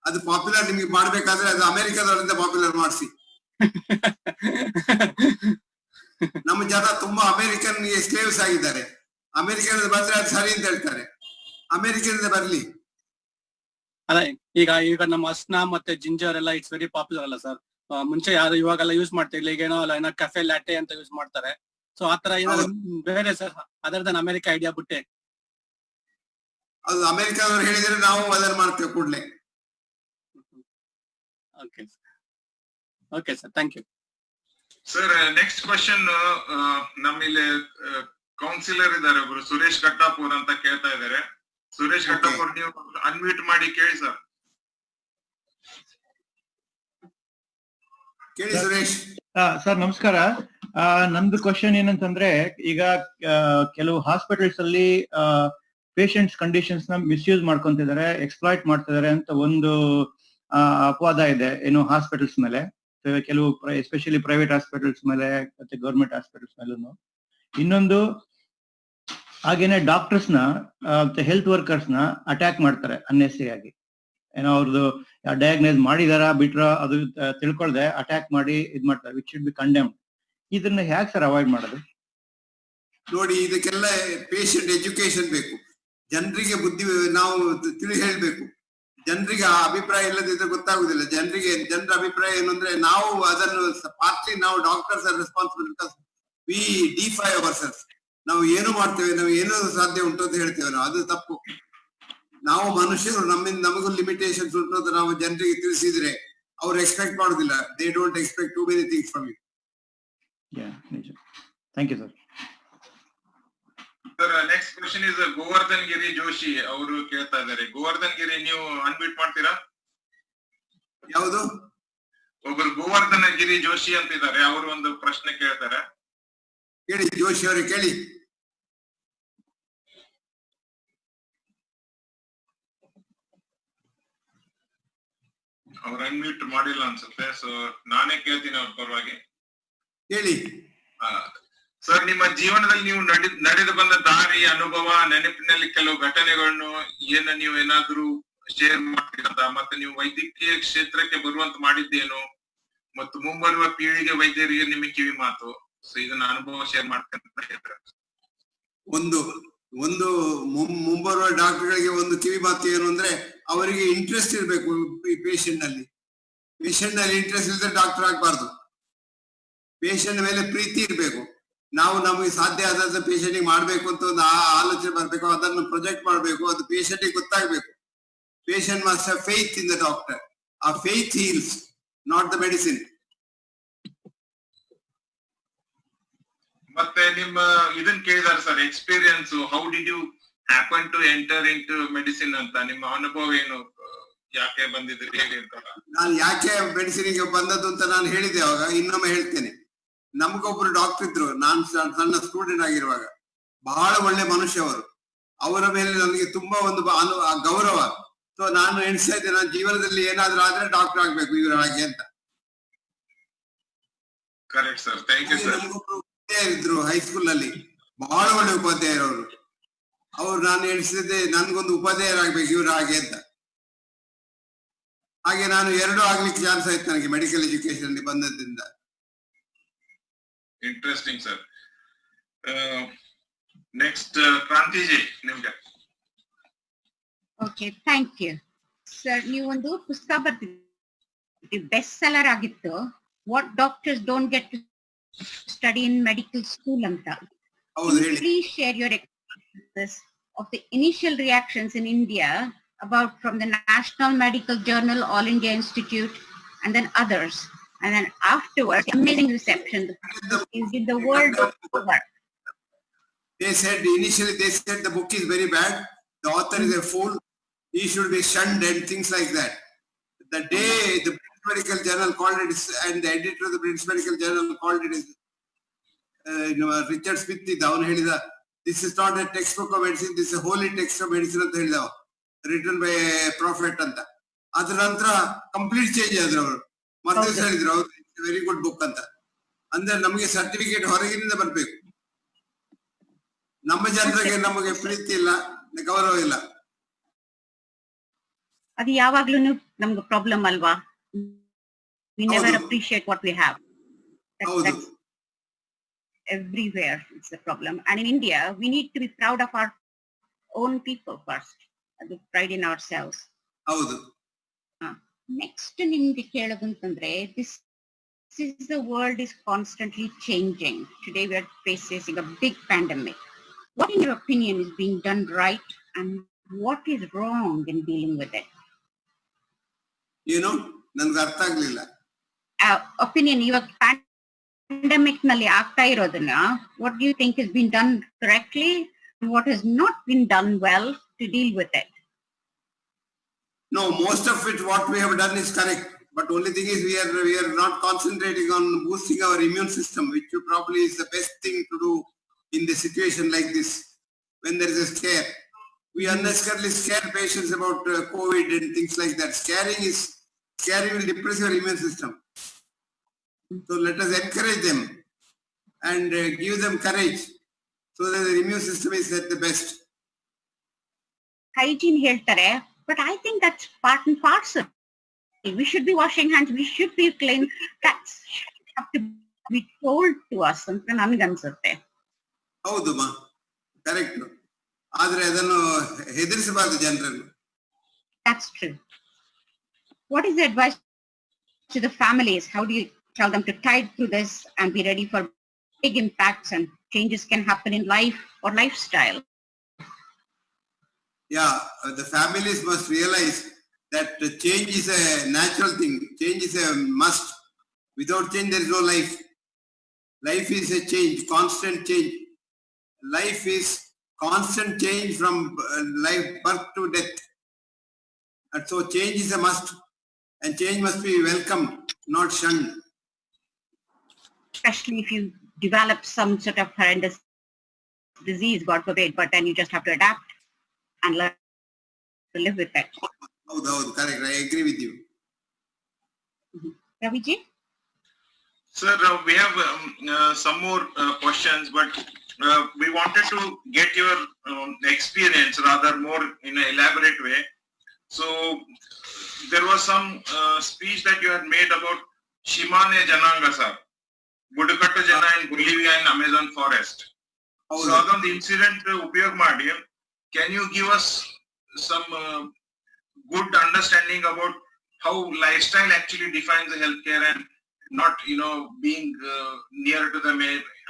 ಅದು ಪಾಪ್ಯುಲರ್ ನಿಮ್ಗೆ ಮಾಡ್ಬೇಕಾದ್ರೆ ಅದು ಅಮೆರಿಕದವರಿಂದ ಪಾಪ್ಯುಲರ್ ಮಾಡಿಸಿ. ನಮ್ಮ ಜನ ತುಂಬಾ ಅಮೆರಿಕನ್ ಸ್ಲೇವ್ಸ್ ಆಗಿದ್ದಾರೆ. ಅಮೆರಿಕದಿಂದ ಬಂದ್ರೆ ಅದು ಸರಿ ಅಂತ ಹೇಳ್ತಾರೆ. ಅಮೆರಿಕದಿಂದ ಬರ್ಲಿ. ಅದೇ ಈಗ ನಮ್ಮ ಅಸ್ನ ಮತ್ತೆ ಜಿಂಜರ್ ಎಲ್ಲ ಇಟ್ಸ್ ವೆರಿ ಪಾಪ್ಯುಲರ್ ಅಲ್ಲ ಸರ್? ಮುಂಚೆ ಯಾರು ಇವಾಗೆಲ್ಲ ಯೂಸ್ ಮಾಡ್ತಿರ್ಲಿಲ್ಲ. ಈಗ ಏನೋ ಕೆಫೆ ಲ್ಯಾಟೆ ಅಂತ ಯೂಸ್ ಮಾಡ್ತಾರೆ. ಸೊ ಆತರ ಏನಾದ್ರು ಬೇರೆ sir other than America idea ಬಿಟ್ಟೆ? ಅದು ಅಮೆರಿಕದವ್ರು ಹೇಳಿದ್ರೆ ನಾವು ಅದನ್ನ ಮಾಡ್ತೇವೆ ಕೂಡ್ಲೆ. Okay sir, thank you sir. Next question, ನಮ್ಮಲ್ಲಿ ಕೌನ್ಸಿಲರ್ ಇದ್ದಾರೆ ಒಬ್ರು, ಸುರೇಶ್ ಕಟ್ಟಾಪುರ್ ಅಂತ ಕೇಳ್ತಾ ಇದ್ದಾರೆ. ಸುರೇಶ್ ಕಟ್ಟಾಪುರ್, ನೀವು ಅನ್ಮ್ಯೂಟ್ ಮಾಡಿ ಕೇಳಿ ಸರ್. ಕೇಳಿ ಸುರೇಶ್. ಸರ್ ನಮಸ್ಕಾರ. ನಂದು ಕ್ವಶನ್ ಏನಂತಂದ್ರೆ, ಈಗ ಕೆಲವು ಹಾಸ್ಪಿಟಲ್ಸ್ ಅಲ್ಲಿ ಪೇಷಂಟ್ಸ್ ಕಂಡೀಷನ್ಸ್ ನ ಮಿಸ್ಯೂಸ್ ಮಾಡ್ಕೊಂತಿದ್ದಾರೆ, ಎಕ್ಸ್ಪ್ಲಾಯ್ಟ್ ಮಾಡ್ತಿದ್ದಾರೆ ಅಂತ ಒಂದು ಅಪವಾದ ಇದೆ ಏನು ಹಾಸ್ಪಿಟಲ್ಸ್ ಮೇಲೆ, ಕೆಲವು ಎಸ್ಪೆಷಲಿ ಪ್ರೈವೇಟ್ ಹಾಸ್ಪಿಟಲ್ಸ್ ಮೇಲೆ ಮತ್ತೆ ಗೌರ್ಮೆಂಟ್ ಹಾಸ್ಪಿಟಲ್ಸ್ ಮೇಲೂ. ಇನ್ನೊಂದು ಹಾಗೇನೆ ಡಾಕ್ಟರ್ಸ್ ನ ಮತ್ತೆ ಹೆಲ್ತ್ ವರ್ಕರ್ಸ್ ನ ಅಟ್ಯಾಕ್ ಮಾಡ್ತಾರೆ ಅನ್ನೆಸರಿ ಆಗಿ. ಏನೋ ಅವ್ರದ್ದು ಡಯಾಗ್ನೈಸ್ ಮಾಡಿದಾರ ಬಿಟ್ರ ಅದು ತಿಳ್ಕೊಳ್ದೆ ಅಟ್ಯಾಕ್ ಮಾಡಿ ಇದ್ ಮಾಡ್ತಾರೆ, ವಿಚ್ ಶುಡ್ ಬಿ ಕಂಡೆಮ್ಡ್. ಇದನ್ನ ಹ್ಯಾಕ್ ಸರ್ ಅವಾಯ್ಡ್ ಮಾಡೋದು? ನೋಡಿ, ಇದಕ್ಕೆಲ್ಲ ಪೇಷಂಟ್ ಎಜುಕೇಶನ್ ಬೇಕು. ಜನರಿಗೆ ಬುದ್ಧಿ ನಾವು ತಿಳಿ ಹೇಳ್ಬೇಕು. ಜನರಿಗೆ ಆ ಅಭಿಪ್ರಾಯ ಇಲ್ಲದಿದ್ರೆ ಗೊತ್ತಾಗುದಿಲ್ಲ. ಜನರ ಅಭಿಪ್ರಾಯ ಏನು ಅಂದ್ರೆ, ನಾವು ಅದನ್ನು ಪಾರ್ಟ್ಲಿ ನಾವು doctors are responsible because we defy ಅವರ್ಸೆಲ್ಸ್. ನಾವು ಏನು ಮಾಡ್ತೇವೆ, ನಾವು ಏನು ಸಾಧ್ಯ ಉಂಟು ಅಂತ ಹೇಳ್ತೇವೆ ನಾವು, ಅದು ತಪ್ಪು. ನಾವು ಮನುಷ್ಯರು, ನಮಗೂ ಲಿಮಿಟೇಷನ್ಸ್ ಉಂಟು ಅಂತ ನಾವು ಜನರಿಗೆ ತಿಳಿಸಿದ್ರೆ ಅವ್ರು ಎಕ್ಸ್ಪೆಕ್ಟ್ ಮಾಡುದಿಲ್ಲ. They don't expect too many things from you. Thank you sir. Sir, next question is Govardhan Giri Joshi ಅವರು ಕೇಳ್ತಾ ಇದ್ದಾರೆ. ಗೋವರ್ಧನ್ ಗಿರಿ, ನೀವು ಅನ್ಮ್ಯೂಟ್ ಮಾಡ್ತೀರಾ? ಯಾವುದು? ಒಬ್ಬರು ಗೋವರ್ಧನ ಗಿರಿ ಜೋಶಿ ಅಂತ ಇದ್ದಾರೆ, ಅವರು ಒಂದು ಪ್ರಶ್ನೆ ಕೇಳ್ತಾರೆ. ಕೇಳಿ ಜೋಶಿ ಅವ್ರಿಗೆ ಕೇಳಿ. ಅವ್ರು ಅನ್ಮ್ಯೂಟ್ ಮಾಡಿಲ್ಲ ಅನ್ಸುತ್ತೆ, ಸೊ ನಾನೇ ಕೇಳ್ತೀನಿ ಅವ್ರ ಪರವಾಗಿ. ಹೇಳಿ ಸರ್, ನಿಮ್ಮ ಜೀವನದಲ್ಲಿ ನೀವು ನಡೆದು ಬಂದ ದಾರಿ, ಅನುಭವ, ನೆನಪಿನಲ್ಲಿ ಕೆಲವು ಘಟನೆಗಳನ್ನು ನೀವು ಏನಾದ್ರೂ ಶೇರ್ ಮಾಡ್ತೀರಾ? ಮತ್ತೆ ನೀವು ವೈದ್ಯಕೀಯ ಕ್ಷೇತ್ರಕ್ಕೆ ಬರುವಂತ ಮಾಡಿದ್ದೇನು, ಮತ್ತು ಮುಂಬರುವ ಪೀಳಿಗೆ ವೈದ್ಯರಿಗೆ ನಿಮಗೆ ಕಿವಿ ಮಾತು, ಸೊ ಇದನ್ನ ಅನುಭವ ಶೇರ್ ಮಾಡ್ತೇನೆ ಅಂತ ಹೇಳ್ತಾರೆ. ಒಂದು ಮುಂಬರುವ ಡಾಕ್ಟರ್ಗಳಿಗೆ ಒಂದು ಕಿವಿ ಮಾತು ಏನು ಅಂದ್ರೆ, ಅವರಿಗೆ ಇಂಟ್ರೆಸ್ಟ್ ಇರ್ಬೇಕು ಈ ಪೇಷಂಟ್ ನಲ್ಲಿ ಇಂಟ್ರೆಸ್ಟ್ ಇಲ್ಲದೆ ಡಾಕ್ಟರ್ ಆಗ್ಬಾರ್ದು. ಪೇಷಂಟ್ ಮೇಲೆ ಪ್ರೀತಿ ಇರ್ಬೇಕು. ನಾವು ನಮಗೆ ಸಾಧ್ಯ ಆದ ಪೇಷಂಟ್ ಮಾಡ್ಬೇಕು ಅಂತ ಒಂದು ಆಲೋಚನೆ ಬರ್ಬೇಕು, ಅದನ್ನು ಪ್ರೊಜೆಕ್ಟ್ ಮಾಡ್ಬೇಕು, ಅದು ಪೇಷಂಟ್ ಗೊತ್ತಾಗ್ಬೇಕು. Patient must have faith in the doctor. ಆ faith heals, not the medicine. ಮತ್ತೆ ನಿಮ್ಮ ಇದನ್ನ ಕೇಳಿದಾರೆ sir, experience, how did you happen to enter into medicine ಅಂತ, ನಿಮ್ಮ ಅನುಭವ ಏನು, ಯಾಕೆ ಬಂದಿದ್ರಿ, ಹೇಗೆ ಅಂತ? ನಾನು ಯಾಕೆ ಮೆಡಿಸಿನ್ಗೆ ಬಂದದ್ದು ಅಂತ ನಾನು ಹೇಳಿದೆ ಅವಾಗ, ಇನ್ನೊಮ್ಮೆ ಹೇಳ್ತೇನೆ. ನಮ್ಗೊಬ್ರು ಡಾಕ್ಟರ್ ಇದ್ರು, ನಾನು ಸಣ್ಣ ಸ್ಟೂಡೆಂಟ್ ಆಗಿರುವಾಗ. ಬಹಳ ಒಳ್ಳೆ ಮನುಷ್ಯ ಅವರು. ಅವರ ಮೇಲೆ ನನಗೆ ತುಂಬಾ ಒಂದು ಗೌರವ. ಸೊ ನಾನು ಎಣಿಸ್ತಾ ಇದ್ದೆ, ನನ್ನ ಜೀವನದಲ್ಲಿ ಏನಾದ್ರೂ ಆದ್ರೆ ಡಾಕ್ಟರ್ ಆಗ್ಬೇಕು ಇವ್ರ ಹಾಗೆ ಅಂತ. Correct sir, thank you sir. ನಮಗೊಬ್ರು ಇದ್ರು ಹೈಸ್ಕೂಲ್ ನಲ್ಲಿ, ಬಹಳ ಒಳ್ಳೆ ಉಪಾಧ್ಯಾಯರವರು. ಅವ್ರು ನಾನು ಎಣಿಸಿದ್ದೆ ನನ್ಗೊಂದು ಉಪಾಧ್ಯಾಯರಾಗ್ಬೇಕು ಇವ್ರ ಹಾಗೆ ಅಂತ. ಹಾಗೆ ನಾನು 2 ಆಗ್ಲಿಕ್ಕೆ ಚಾನ್ಸ್ ಆಯ್ತು ನನಗೆ ಮೆಡಿಕಲ್ ಎಜುಕೇಶನ್ ಬಂದದ್ರಿಂದ. Interesting sir. ನೆಕ್ಸ್ಟ್ ಕ್ರಾಂತಿಜಿ, ನಿಮ್ಗೆ. Okay, thank you sir. ನೀವೊಂದು ಪುಸ್ತಕ ಬರ್ತಿದ್ರಿ, ಬೆಸ್ಟ್ ಸೆಲ್ಲರ್ ಆಗಿತ್ತು, what doctors don't get to study in medical school ಅಂತ. Please share your experiences of the initial reactions in India about from the National Medical Journal, All India Institute, and then others. And then afterwards, amazing reception. Is in the world over. Initially they said the book is very bad, the author is a fool, he should be shunned and things like that. The day the British Medical Journal called it, and the editor of the British Medical Journal called it, Richard Smith, this is not a textbook of medicine, this is a holy text of medicine ಅಂತ ಹೇಳಿದವ, written by profit ಅಂತ. ಅದ್ರ ನಂತರ complete change ಆದ್ರು ಅವರು. ಮತ್ತೆ ಹೇಳಿದ್ರು very good book ಅಂತ. ಅಂದ್ರೆ ನಮಗೆ ಸರ್ಟಿಫಿಕೇಟ್ ಹೊರಗಿನಿಂದ ಬರ್ಬೇಕು. ನಮ್ಮ ಜನರಿಗೆ ನಮಗೆ ಪ್ರೀತಿ ಇಲ್ಲ, ಗೌರವ ಇಲ್ಲ. ಅದು ಯಾವಾಗ್ಲೂ ನಮ್ಗೆ ಪ್ರಾಬ್ಲಮ್ ಅಲ್ವಾ? We never appreciate what we have. That's everywhere it's a problem. And in India, we need to be proud of our own people first. ಅದು pride in ourselves. ಹೌದು. ನೆಕ್ಸ್ಟ್ ನಿಮ್ಗೆ ಕೇಳೋದಂತಂದ್ರೆ, this is the world is constantly changing. Today we are facing a big pandemic. What in your opinion is being done right and what is wrong in dealing with it? ಏನು ನನ್ಗೆ ಅರ್ಥ ಆಗ್ಲಿಲ್ಲ. Opinion, ಇವಾಗ pandemic ನಲ್ಲಿ ಆಗ್ತಾ ಇರೋದನ್ನ, what do you think has been done correctly and what has not been done well to deal with it? No, most of it what we have done is correct, but only thing is we are not concentrating on boosting our immune system, which probably is the best thing to do in the situation like this when there is a scare. We unnecessarily scare patients about COVID and things like that. Scaring will depress your immune system. So let us encourage them and give them courage so that their immune system is at the best. Hygiene ಹೇಳ್ತಾರೆ, but I think that's part and parcel. We should be washing hands, we should be clean. That should have to be told to us ಅಂತ ನನಗನ್ಸುತ್ತೆ. ಹೌದು ಮಾ, correct. ಆದ್ರೆ ಅದನ್ನು ಹೆದರಿಸಬಾರದು ಜನರನ್ನು. That's true. What is the advice to the families? How do you tell them to tide through this and be ready for big impacts and changes can happen in life or lifestyle? Yeah, the families must realize that change is a natural thing. Change is a must. Without change, there is no life. Life is a change, constant change. Life is constant change from life, birth to death. And so change is a must. And change must be welcomed, not shunned. Especially if you develop some sort of horrendous disease, God forbid, but then you just have to adapt and learn to live with that. Correct. I agree with you. Raviji? Sir, we have some more questions, but we wanted to get your experience rather more in an elaborate way. So there was some speech that you had made about Shimane Jananga sir, Budukattu Jana in Bolivia and Amazon forest. So adond incident upayog ಮಾಡಿ, can you give us some good understanding about how lifestyle actually defines the healthcare and not, being near to the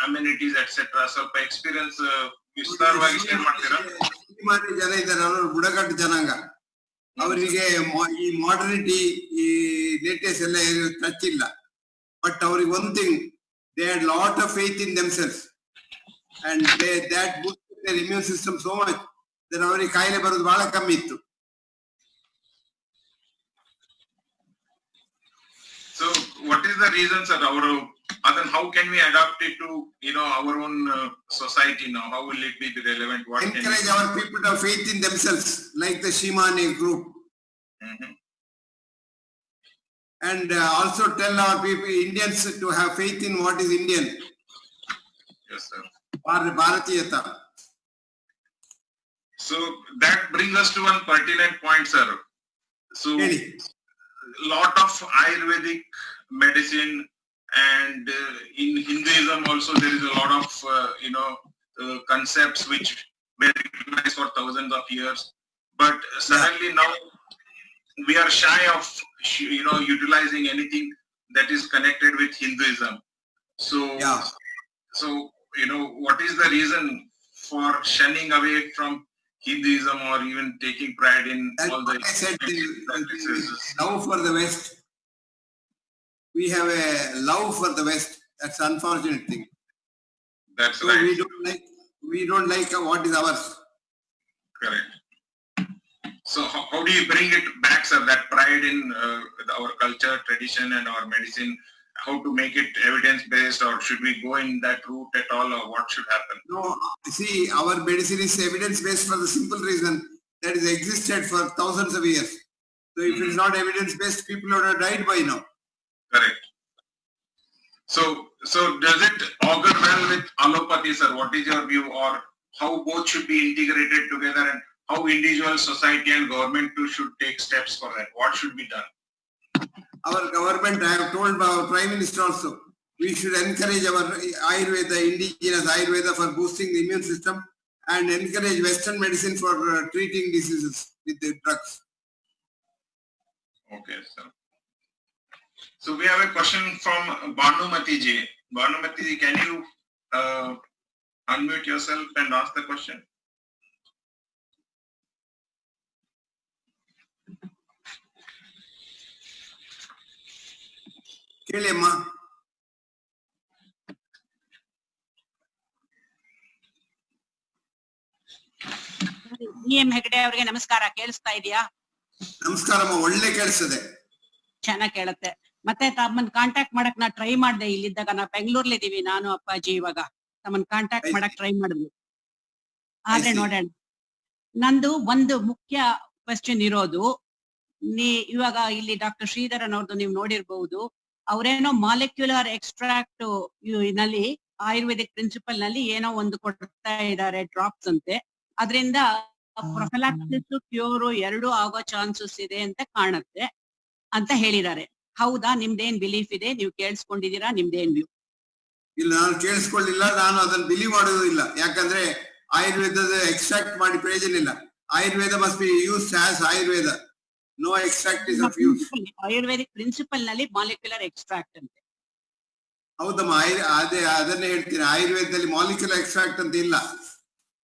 amenities, etc. ಸ್ವಲ್ಪ experience ವಿಸ್ತಾರವಾಗಿ share ಮಾಡ್ತೀರಾ? ಜನ ಇದ್ದಾರೆ, ಅವರು ಬುಡಕಟ್ಟು ಜನಾಂಗ. ಅವರಿಗೆ ಈ ಮಾಡರ್ನಿಟಿ, ಈ ಲೇಟೆಸ್ಟ್ ಎಲ್ಲ ಟಚ್ ಇಲ್ಲ. ಬಟ್ ಅವ್ರಿಗೆ one thing, they had lot of faith in themselves and that boosted their immune system so much that ಅವರಿಗೆ ಕಾಯಿಲೆ ಬರೋದು ಬಹಳ ಕಮ್ಮಿ ಇತ್ತು. So what is the reason, sir? How can we adapt it to, our own society now? How will it be relevant? What encourage our people to have faith in themselves, like the Shimane group. Mm-hmm. And also tell our people, Indians, to have faith in what is Indian. Yes, sir. Bharatiyata. So that brings us to one pertinent point, sir. So lot of Ayurvedic medicine and in Hinduism also there is a lot of concepts which were recognized for thousands of years, but suddenly now we are shy of utilizing anything that is connected with Hinduism. So what is the reason for shunning away from Hinduism or even taking pride in all the practices? Love for the West. We have a love for the West. That's an unfortunate thing. That's right. We don't like what is ours. Correct. So how do you bring it back, sir? That pride in our culture, tradition, and our medicine. How to make it evidence-based, or should we go in that route at all, or what should happen? No, see, our medicine is evidence-based for the simple reason that it existed for thousands of years. So if it's not evidence-based, people would have died by now. Correct. So does it augur well with allopathy, sir? What is your view, or how both should be integrated together, and how individual society and government too should take steps for that? What should be done? Our government, I have told our Prime Minister also, we should encourage our Ayurveda, indigenous Ayurveda for boosting the immune system and encourage Western medicine for treating diseases with the drugs. Okay, sir. So we have a question from Bhanumati ji. Bhanumati ji, can you unmute yourself and ask the question? ಕೇಳಿ ಅಮ್ಮ. BM Hegde ಅವರಿಗೆ ನಮಸ್ಕಾರ. ಕೇಳಿಸ್ತಾ ಇದೆಯಾ? ನಮಸ್ಕಾರಮ್ಮ, ಒಳ್ಳೆ ಕೇಳಿಸ್ತದೆ. ಚೆನ್ನಾಗಿ ಕೇಳುತ್ತೆ. ಮತ್ತೆ ತಮ್ಮನ್ ಕಾಂಟ್ಯಾಕ್ಟ್ ಮಾಡಕ್ ನಾ ಟ್ರೈ ಮಾಡ್ದೆ, ಇಲ್ಲಿದ್ದಾಗ ನಾ ಬೆಂಗಳೂರಲ್ಲಿ ಇದೀವಿ ನಾನು ಅಪ್ಪಾಜಿ. ಇವಾಗ ತಮ್ಮನ್ ಕಾಂಟ್ಯಾಕ್ಟ್ ಮಾಡಕ್ ಟ್ರೈ ಮಾಡಿದ್ವಿ, ಆದ್ರೆ ನೋಡೋಣ ನಂದು ಒಂದು ಮುಖ್ಯ ಕ್ವೆಶ್ಚನ್ ಇರೋದು, ಇವಾಗ ಇಲ್ಲಿ ಡಾಕ್ಟರ್ ಶ್ರೀಧರನ್ ಅವ್ರದ್ದು ನೀವು ನೋಡಿರ್ಬಹುದು, ಅವರೇನೋ ಮಾಲಿಕ್ಯುಲರ್ ಎಕ್ಸ್ಟ್ರಾಕ್ಟ್ ನಲ್ಲಿ ಆಯುರ್ವೇದಿಕ್ ಪ್ರಿನ್ಸಿಪಲ್ ನಲ್ಲಿ ಏನೋ ಒಂದು ಕೊಡ್ತಾ ಇದ್ದಾರೆ ಡ್ರಾಪ್ಸ್ ಅಂತೆ, ಅದರಿಂದ ಪ್ರೊಫಿಲಾಕ್ಸಿಸ್ ಕ್ಯೂರ್ ಎರಡೂ ಆಗೋ ಚಾನ್ಸಸ್ ಇದೆ ಅಂತ ಕಾಣುತ್ತೆ ಅಂತ ಹೇಳಿದ್ದಾರೆ. ಹೌದಾ? ನಿಮ್ದೇನ್ ಬಿಲೀಫ್ ಇದೆ? ನೀವು ಕೇಳಿಸ್ಕೊಂಡಿದೀರಾ? ನಿಮ್ದೇನ್ ವ್ಯೂ? ಇಲ್ಲ, ನಾನು ಕೇಳಿಸ್ಕೊಳ್ಳಿಲ್ಲ. ನಾನು ಅದನ್ನು ಬಿಲೀವ್ ಮಾಡೋದಿಲ್ಲ. ಯಾಕಂದ್ರೆ ಆಯುರ್ವೇದದ ಎಕ್ಸ್ಟ್ರಾಕ್ಟ್ ಮಾಡಿ ಪ್ರಯೋಜನ ಇಲ್ಲ. Ayurveda must be used as Ayurveda. No extract is of use. Ayurvedic principle ನಲ್ಲಿ ಮಾಲಿಕ್ಯುಲರ್ ಎಕ್ಸ್ಟ್ರಾಕ್ಟ್ ಅಂತೆ. ಹೌದಮ್ಮ, ಅದನ್ನೇ ಹೇಳ್ತೀನಿ. ಆಯುರ್ವೇದದಲ್ಲಿ ಮಾಲಿಕ್ಯುಲರ್ ಎಕ್ಸ್ಟ್ರಾಕ್ಟ್ ಅಂತ ಇಲ್ಲ.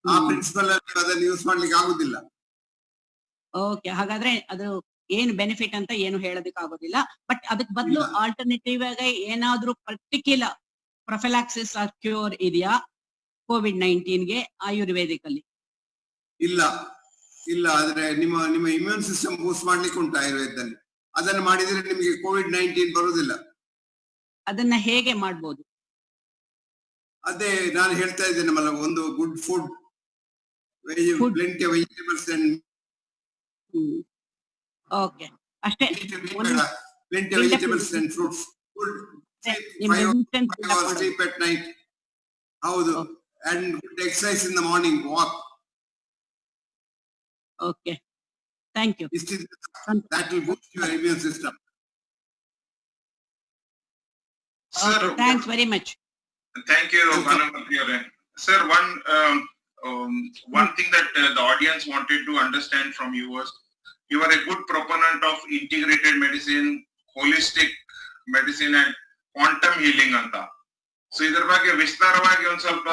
ಆ ಪ್ರಿನ್ಸಿಪಲ್ ಅಲ್ಲಿ ಅದನ್ನು ಯೂಸ್ ಮಾಡ್ಲಿಕ್ಕೆ ಆಗುದಿಲ್ಲ. ಓಕೆ, ಹಾಗಾದ್ರೆ ಅದು ಏನು ಬೆನಿಫಿಟ್ ಅಂತ ಏನು ಹೇಳೋದಕ್ಕೆ ಆಗೋದಿಲ್ಲ. ಬಟ್ ಅದಕ್ಕೆ ಬದಲು ಆಲ್ಟರ್ನೇಟಿವ್ ಆಗಿ ಏನಾದ್ರೂ ಪರ್ಟಿಕ್ಯುಲರ್ ಪ್ರೊಫಿಲಾಕ್ಸಿಸ್ ಆರ್ ಕ್ಯೂರ್ ಇದೆಯಾ COVID-19 ಗೆ ಆಯುರ್ವೇದಿಕ್ ಅಲ್ಲಿ? ಇಲ್ಲ ಇಲ್ಲ. ಆದ್ರೆ ನಿಮ್ಮ ಇಮ್ಯೂನ್ ಸಿಸ್ಟಮ್ ಬೂಸ್ಟ್ ಮಾಡ್ಲಿಕ್ಕೆ ಉಂಟು ಆಯುರ್ವೇದದಲ್ಲಿ. ಅದನ್ನು ಮಾಡಿದ್ರೆ ನಿಮಗೆ COVID-19 ಬರುವುದಿಲ್ಲ. ಅದನ್ನ ಹೇಗೆ ಮಾಡ್ಬೋದು? ಅದೇ ನಾನು ಹೇಳ್ತಾ ಇದ್ದೇನೆ, ಒಂದು good food, plenty vegetables and okay, ಅಷ್ಟೇ. Plenty vegetables and fruits. Sleep at night. ಹೌದು. And good exercise in the morning, walk. Okay, thank you. That will boost your immune system. Sir, thanks very much. Thank you, Banamatri. Sir, one thing that the audience wanted to understand from you was, you are a good proponent of integrated medicine, holistic medicine and quantum healing anta. So ಇದರ ಬಗ್ಗೆ ವಿಸ್ತಾರವಾಗಿ ಒಂದ್ ಸ್ವಲ್ಪ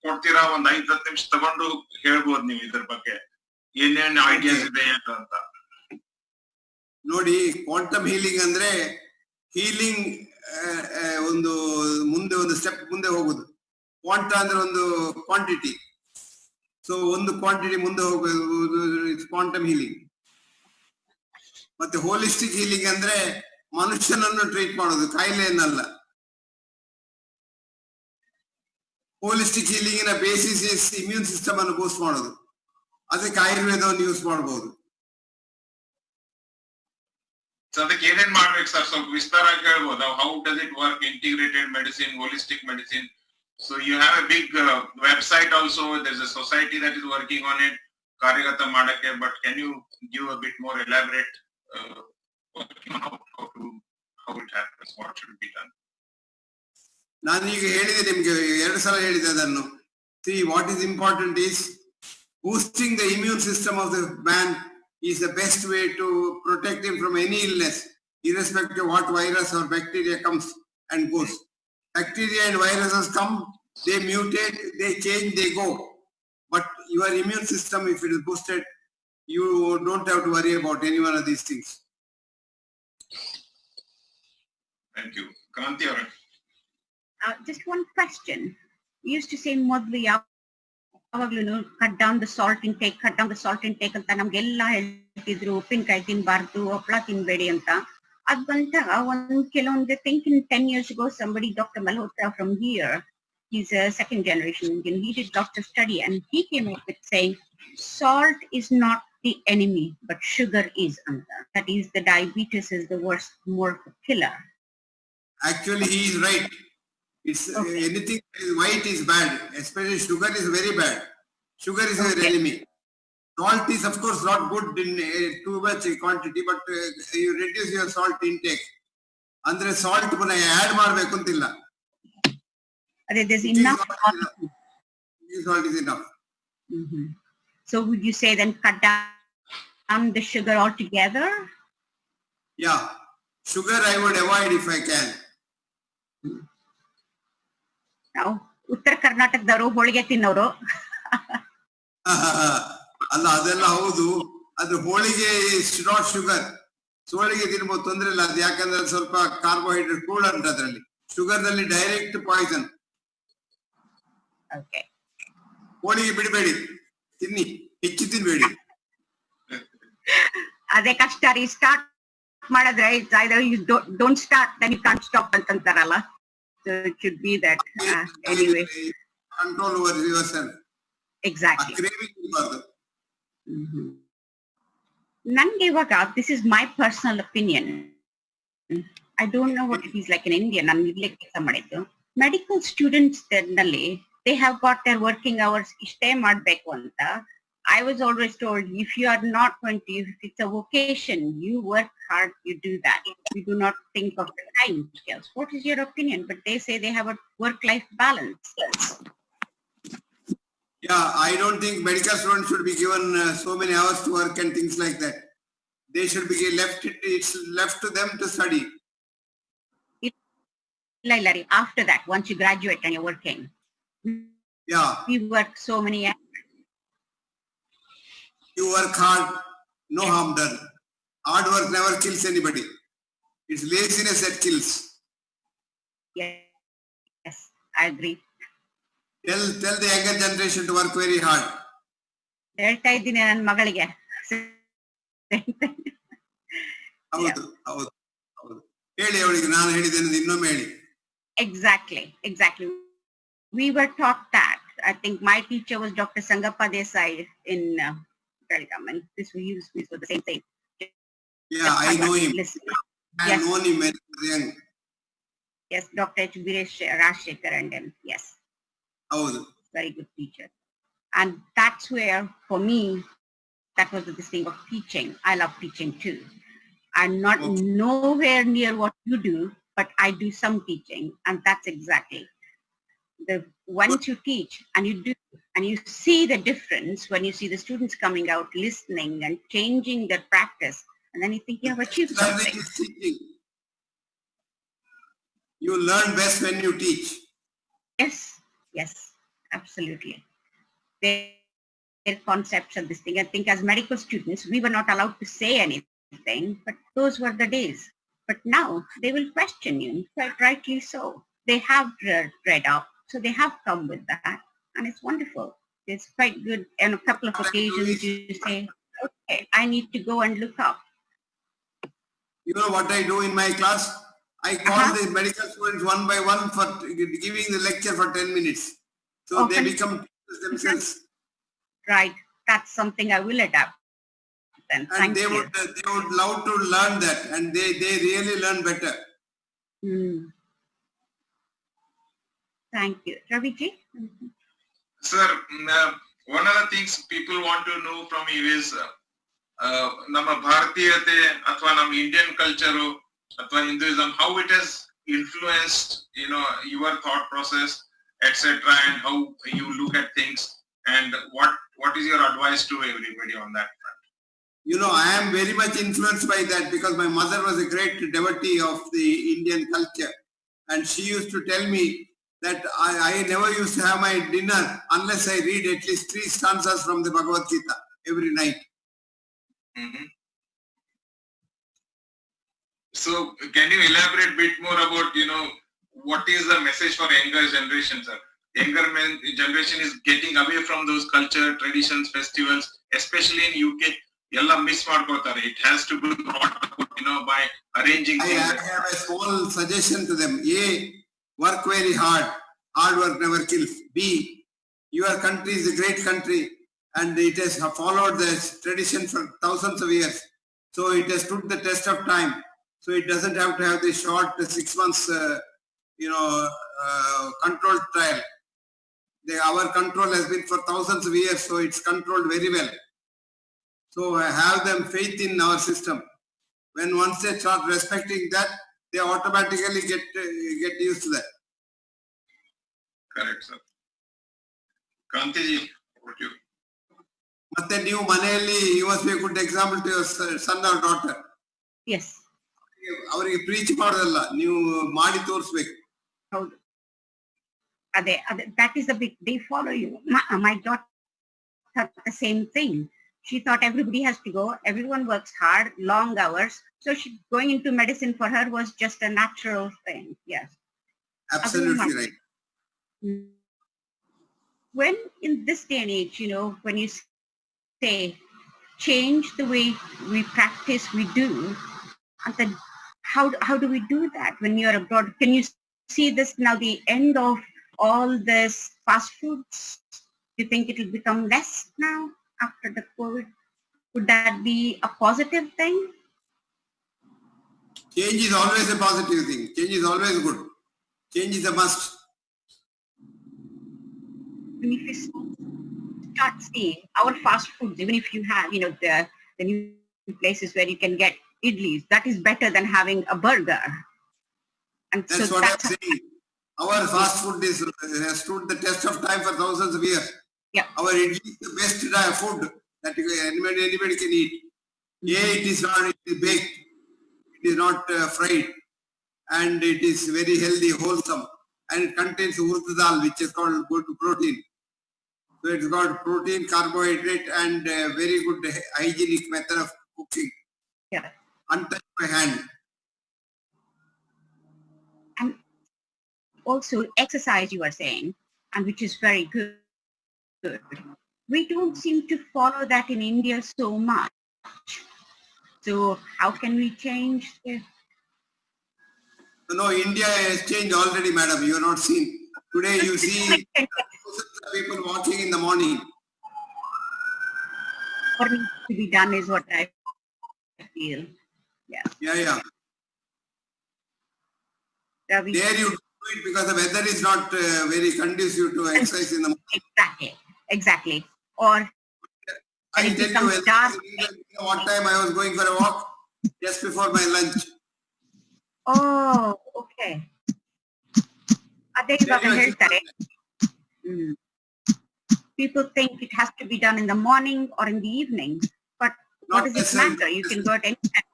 ಕೊಡ್ತೀರಾ? ಒಂದ್ 5-10 ನಿಮಿಷ ತಗೊಂಡು ಹೇಳ್ಬೋದು ನೀವು ಇದ್ರ ಬಗ್ಗೆ ಏನೇನು ಐಡಿಯಾಸ್ ಇದೆ ಅಂತ. ನೋಡಿ, ಕ್ವಾಂಟಮ್ ಹೀಲಿಂಗ್ ಅಂದ್ರೆ ಹೀಲಿಂಗ್ ಒಂದು ಸ್ಟೆಪ್ ಮುಂದೆ ಹೋಗುದು. ಕ್ವಾಂಟ ಅಂದ್ರೆ ಒಂದು ಕ್ವಾಂಟಿಟಿ. ಸೊ ಒಂದು ಕ್ವಾಂಟಿಟಿ ಮುಂದೆ ಹೋಗುದು ಕ್ವಾಂಟಮ್ ಹೀಲಿಂಗ್. ಮತ್ತೆ ಹೋಲಿಸ್ಟಿಕ್ ಹೀಲಿಂಗ್ ಅಂದ್ರೆ ಮನುಷ್ಯನನ್ನು ಟ್ರೀಟ್ ಮಾಡೋದು, ಕಾಯಿಲೆಯನ್ನಲ್ಲ. ಹೋಲಿಸ್ಟಿಕ್ ಹೀಲಿಂಗಿನ ಬೇಸಿಸ್ ಇಮ್ಯೂನ್ ಸಿಸ್ಟಮ್ ಅನ್ನು ಬೂಸ್ಟ್ ಮಾಡೋದು. ಅದಕ್ಕೆ ಆಯುರ್ವೇದವನ್ನು ಯೂಸ್ ಮಾಡಬಹುದು. ಅದಕ್ಕೆ ಏನೇನ್ ಮಾಡ್ಬೇಕು ಸರ್? ಸ್ವಲ್ಪ ವಿಸ್ತಾರ ಹೇಳ್ಬೋದಾ? How does it work? Integrated medicine, holistic medicine. So you have a big website also. There's a society that is working on it, Karyagata Madake. But can you give a bit more elaborate how it happens? What should be done? ನಾನು ಈಗ ಹೇಳಿದೆ ನಿಮ್ಗೆ, 2 ಸಲ ಹೇಳಿದೆ ಅದನ್ನು. See, what is important is boosting the immune system of the man is the best way to protect him from any illness, irrespective of what virus or bacteria comes and goes. Bacteria and viruses come, they mutate, they change, they go. But your immune system, if it is boosted, you don't have to worry about any one of these things. Thank you. Kranti, just one question. You used to say ಮೊದಲು ಯಾವಾಗ್ಲೂ cut down the salt intake ಅಂತ ನಮ್ಗೆಲ್ಲ ಹೇಳ್ತಿದ್ರು. ಉಪ್ಪಿನಕಾಯಿ ತಿನ್ಬಾರ್ದು, ಹಪ್ಪಳ ತಿನ್ಬೇಡಿ ಅಂತ. ಅದಂತ ಕೆಲವೊಂದು think in 10 years ago, somebody, Dr. Malhotra from here, he's a second generation Indian, he did doctor study and he came up with saying salt is not the enemy but sugar is. That is, the diabetes is the worst, more killer. Actually, he is right. It's anything that is white is bad, especially sugar is very bad. Sugar is an enemy. Salt is of course not good in too much quantity, but you reduce your salt intake. Andre salt puna add ಮಾಡಬೇಕು ಅಂತಿಲ್ಲ. There's enough. Salt is enough. So would you say then cut down the sugar altogether? Yeah, sugar I would avoid if I can. Now, ಉತ್ತರ ಕರ್ನಾಟಕದವರು ಹೋಳಿಗೆ ತಿನ್ನೋರು. ಅಲ್ಲ, ಅದೆಲ್ಲ ಹೌದು. ಅದು ಹೋಳಿಗೆ is not sugar. ಹೋಳಿಗೆ ತಿನ್ಬೋದು, ತೊಂದ್ರೆ ಇಲ್ಲ. ಅದು ಯಾಕಂದ್ರೆ ಸ್ವಲ್ಪ ಕಾರ್ಬೋಹೈಡ್ರೇಟ್ ಕೂಡ ಉಂಟು ಅದರಲ್ಲಿ. ಶುಗರ್ ನಲ್ಲಿ ಡೈರೆಕ್ಟ್ ಪಾಯ್ಸನ್. ಹೋಳಿಗೆ ಬಿಡಬೇಡಿ, ತಿನ್ನಿ, ಹೆಚ್ಚು ತಿನ್ಬೇಡಿ. ಅದೇ ಕಷ್ಟ ರೀ. ಸ್ಟಾರ್ಟ್ ಮಾಡಿದ್ರೆ you don't start, then you can't stop ಅಂತಂತಾರಲ್ಲ. So it should be that anyway. Control over yourself. Exactly. Craving ಇರಬಾರ್ದು. Nange ivaga, this is my personal opinion. I don't know what it is like in India. ನಾನು ಇಲ್ಲೇ ಕೆಲಸ ಮಾಡಿದ್ದು. Medical students ನಲ್ಲಿ they have got their working hours ಇಷ್ಟೇ ಮಾಡ್ಬೇಕು ಅಂತ. I was always told, if you are not going to, if it's a vocation, you work hard, you do that. You do not think of the time scales. What is your opinion? But they say they have a work-life balance. Yeah, I don't think medical students should be given so many hours to work and things like that. They should be it's left to them to study. After that, once you graduate and you're working. Yeah. We work so many hours. You work hard, no harm done. Hard work never kills anybody. It's laziness that kills. Yes, I agree. Tell the younger generation to work very hard. ಹೇಳ್ತಾ ಇದ್ದೀನಿ ನನ್ನ ಮಗಳಿಗೆ. ಹೌದು ಹೌದು ಹೌದು ಹೇಳಿ ಅವಳಿಗೆ ನಾನು ಹೇಳಿದ್ದೇನೆ ಇನ್ನೊಮ್ಮೆ ಹೇಳಿ. Exactly. We were taught that. I think my teacher was Dr. Sangappa Desai in Belgaum, and this we used for the same thing. Yeah, I know him. I Yes. know him when he was young. Yes, Dr. H. Viresh Rajshekhar and him. Yes. ಹೌದು. Very good teacher. And that's where, for me, that was this thing of teaching. I love teaching too. I'm not nowhere near what you do, but I do some teaching, and that's exactly once you teach and you do, and you see the difference when you see the students coming out, listening and changing their practice, and then you think you have achieved something. You learn best when you teach. Yes, absolutely. Their concepts of this thing. I think as medical students, we were not allowed to say anything, but those were the days. But now they will question you, quite rightly so. They have read up, so they have come with that, and it's wonderful. It's quite good. On a couple of occasions, you say, okay, I need to go and look up. You know what I do in my class? I call the medical students one by one for giving the lecture for 10 minutes. So they become teachers themselves. Right. That's something I will adapt. Then. And they would love to learn that, and they really learn better. Thank you. Raviji? Sir, one of the things people want to know from you is ನಮ್ಮ ಭಾರತೀಯತೆ ಅಥವಾ ನಮ್ಮ Indian culture ಅಥವಾ Hinduism, how it has influenced, your thought process, etc., and how you look at things, and what is your advice to everybody on that front? I am very much influenced by that because my mother was a great devotee of the Indian culture, and she used to tell me that I never used to have my dinner unless I read at least 3 stanzas from the Bhagavad Gita every night. So can you elaborate a bit more about, what is the message for younger generation, sir? Younger generation is getting away from those culture, traditions, festivals, especially in UK. Yalla miss ಮಾಡ್ಕೊಳ್ತಾರೆ. It has to be brought up, by arranging things. I have a small suggestion to them. A, work very hard. Hard work never kills. B, your country is a great country and it has followed the tradition for thousands of years. So it has stood the test of time. So it doesn't have to have the short 6 months, controlled trial. Our control has been for thousands of years, so it's controlled very well. So I have them faith in our system. When once they start respecting that, they automatically get used to that. Correct, sir. Kantiji, what you? ಮತ್ತೆ ನೀವು ಮನೆಯಲ್ಲಿ you must be a good example to your son or daughter. Yes. ಅವರಿಗೆ preach ಮಾಡೋದಲ್ಲ, ನೀವು ಮಾಡಿ ತೋರಿಸ್ಬೇಕು. ಹೌದು. ಅದೇ that is the big, they follow you. My daughter thought the same thing. She thought everybody has to go, everyone works hard, long hours, so going into medicine for her was just a natural thing. Yes. Absolutely right. When in this day and age, when you say change the way we practice, we do, and then how do we do that when you're abroad? Can you see this now, the end of all this fast foods? Do you think it will become less now after the COVID? Would that be a positive thing? Change is always a positive thing. Change is always good. Change is a must. And if you start seeing our fast foods, even if you have, the new places where you can get idlis, that is better than having a burger. And That's so what I'm saying. Our fast food has stood the test of time for thousands of years. Yeah. Our idli is the best food that anybody can eat. It is not, it is baked. It is not fried. And it is very healthy, wholesome. And it contains urd dal, which is called good protein. So it's got protein, carbohydrate, and very good hygienic method of cooking. Yeah. Untouched by hand. And also exercise, you are saying, and which is very good. We don't seem to follow that in India so much. So how can we change this? No, India has changed already, madam. You have not seen. Today you see people walking in the morning. What needs to be done is what I feel. Yeah. Yeah. Ravi. There you do it because the weather is not very conducive to exercise in the morning. Exactly. Or I it tell becomes you, dark. what time I was going for a walk? Just before my lunch. Oh, okay. ಅದೇ ಇವಾಗ ಹೇಳ್ತಾರೆ. People think it has to be done in the morning or in the evening, but what does it matter? You can go at any time.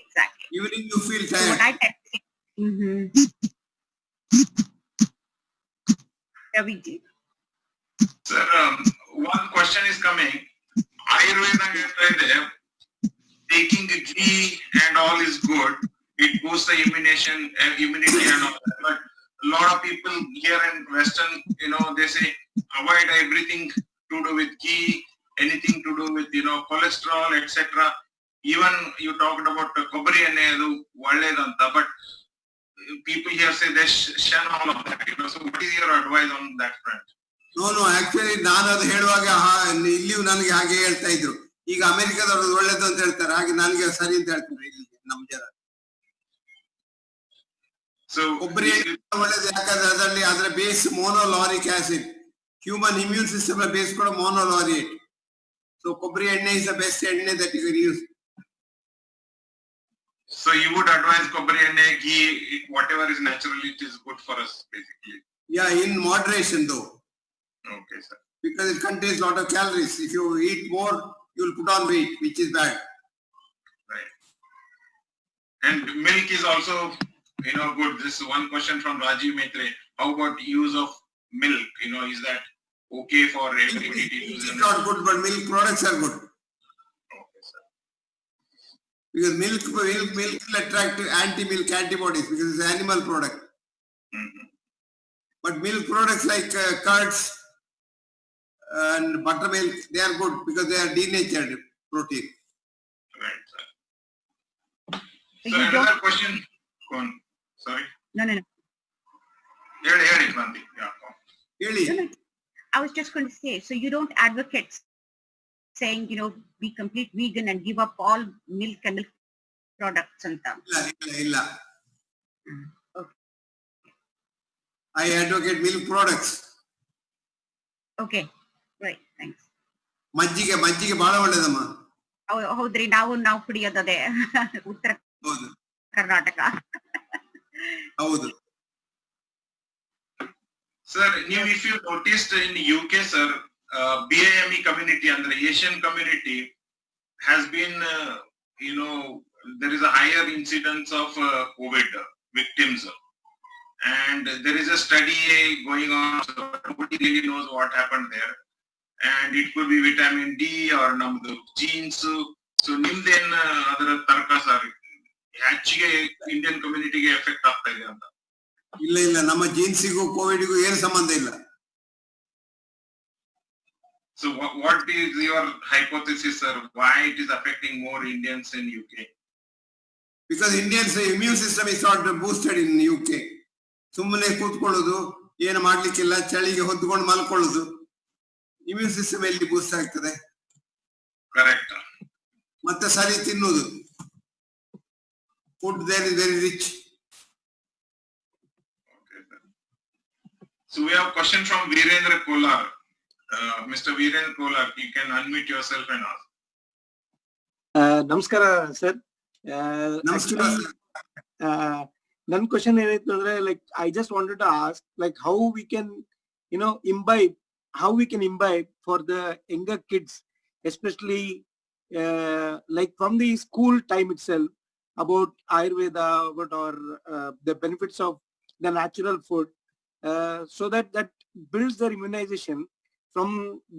Exactly. Evening you feel So what tired. I tend to say, Ravi. Sir, one question is coming. Ayurveda ಹೇಳ್ತಾ taking ghee and all is good. It boosts the immunity and all that. But a lot of people here in Western, they say avoid everything to do with ghee, anything to do with, cholesterol, etc. Even you talked about ಕೊಬ್ಬರಿ ಎಣ್ಣೆ ಅದು ಒಳ್ಳೇದಂತ, but people here say they shun all of that. So what is your advice on that front? No, actually ನಾನು ಅದು ಹೇಳುವಾಗ ಇಲ್ಲಿಯೂ ನನಗೆ ಹಾಗೆ ಹೇಳ್ತಾ ಇದ್ರು. ಈಗ ಅಮೆರಿಕದವ್ರದ್ದು ಒಳ್ಳೇದು ಅಂತ ಹೇಳ್ತಾರೆ, ಹಾಗೆ ನನಗೆ ಸರಿ ಅಂತ ಹೇಳ್ತಾರೆ ಇಲ್ಲಿ ನಮ್ಮ ಜನ. ಕೊಬ್ಬರಿ ಒಳ್ಳೇದು ಯಾಕಂದ್ರೆ ಅದರ base monolauric acid. Human immune system base ಕೂಡ ಮೋನೋಲಾರಿಯೇಟ್. ಸೊ ಕೊಬ್ಬರಿ ಎಣ್ಣೆ ಇಸ್ ದ ಬೆಸ್ಟ್ ಎಣ್ಣೆ that you can use. So you would advise ಕೊಬ್ಬರಿ ಎಣ್ಣೆ, ghee, whatever is natural, it is good for us basically. Yeah, in moderation though. Okay, sir. Because it contains a lot of calories. If you eat more, you will put on weight, which is bad. Right. And milk is also, good. This is one question from Rajiv Maitre. How about use of milk? Is that okay for everybody to use? It's not good, but milk products are good. Okay, sir. Because milk will attract anti-milk antibodies because it's an animal product. Mm-hmm. But milk products like curds and buttermilk, they are good because they are denatured protein. Right, sir. So So another question. Go on. Sorry. No. Hear it, Nandi. Yeah. Really? No. I was just going to say, so you don't advocate saying, be complete vegan and give up all milk and milk products and stuff. Illa. Okay. I advocate milk products. Okay. Right. Thanks. ಮಜ್ಜಿಗೆ ಬಹಳ ಒಳ್ಳೇದಮ್ಮ. ಹೌದ್ರಿ, ನಾವು ಕುಡಿಯೋದೇ ಉತ್ತರ ಹೌದು. ಕರ್ನಾಟಕ. ಹೌದು. Sir, if you noticed in UK, sir, BAME community and the Asian community has been, there is a higher incidence of COVID victims. And there is a study going on, so nobody really knows what happened there. And it could be vitamin D or namdu genes. So nimden adara tarka sir ಹೆಚ್ಚಿಗೆ Indian ಕಮ್ಯುನಿಟಿಗೆ effect ಆಗ್ತಾ ಇದೆ ಅಂತ. ಇಲ್ಲ ನಮ್ಮ ಜೀನ್ಸಿಗೂ ಕೋವಿಡ್ಗೂ ಏನು ಸಂಬಂಧ ಇಲ್ಲ. So what is your hypothesis, sir? Why it is affecting more Indians in UK? Because Indians immune system is not boosted in UK. ಸುಮ್ಮನೆ ಕೂತ್ಕೊಳ್ಳೋದು, ಏನು ಮಾಡ್ಲಿಕ್ಕಿಲ್ಲ, ಚಳಿಗೆ ಹೊದ್ದುಕೊಂಡು ಮಲ್ಕೊಳ್ಳೋದು, ಇಮ್ಯೂನ್ ಸಿಸ್ಟಮ್ ಎಲ್ಲಿ ಬೂಸ್ಟ್ ಆಗ್ತದೆ? Correct. ಮತ್ತೆ ಸರಿ ತಿನ್ನುವುದು. Food there is very rich. So we have a question from Virendra Kolar. Mr. Virendra Kolar, you can unmute yourself and ask. ನಮಸ್ಕಾರ sir. Namaskar, sir. ನನ್ನ ಕ್ವಶನ್ ಏನಿತ್ತು ಅಂದ್ರೆ like I just wanted to ask like how we can imbibe for the younger kids, especially like from the school time itself, about Ayurveda, or the benefits of the natural food, so that builds their immunization from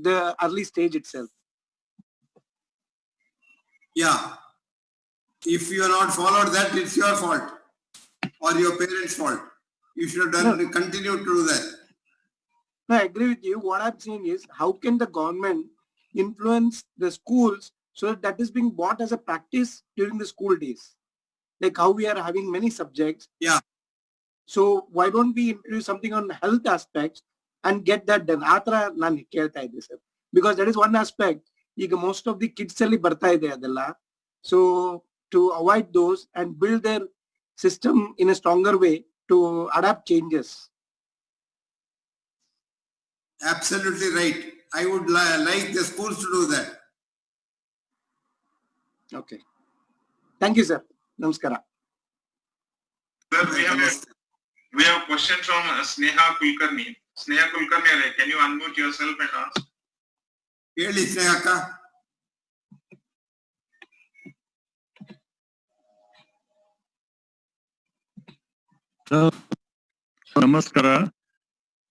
the early stage itself. Yeah. If you are not followed that, it's your fault or your parents' fault. You should have continue to do that. No, I agree with you. What I'm saying is, how can the government influence the schools so that is being brought as a practice during the school days? Like how we are having many subjects. Yeah. So why don't we introduce something on health aspects and get that done? Aatra nan kelta idde sir, because that is one aspect. ಈಗ most of the kids ಅಲ್ಲಿ ಬರ್ತಾ ಇದೆ ಅದೆಲ್ಲ. So to avoid those and build their system in a stronger way to adapt changes. Absolutely right. I would like the schools to do that. Okay. Thank you, sir. Namaskara. Sir, we have a question from Sneha Kulkarni. Sneha Kulkarni, can you unmute yourself and ask? ಹೇಳಿ ಸ್ನೇಹಕ್ಕ. ನಮಸ್ಕಾರ.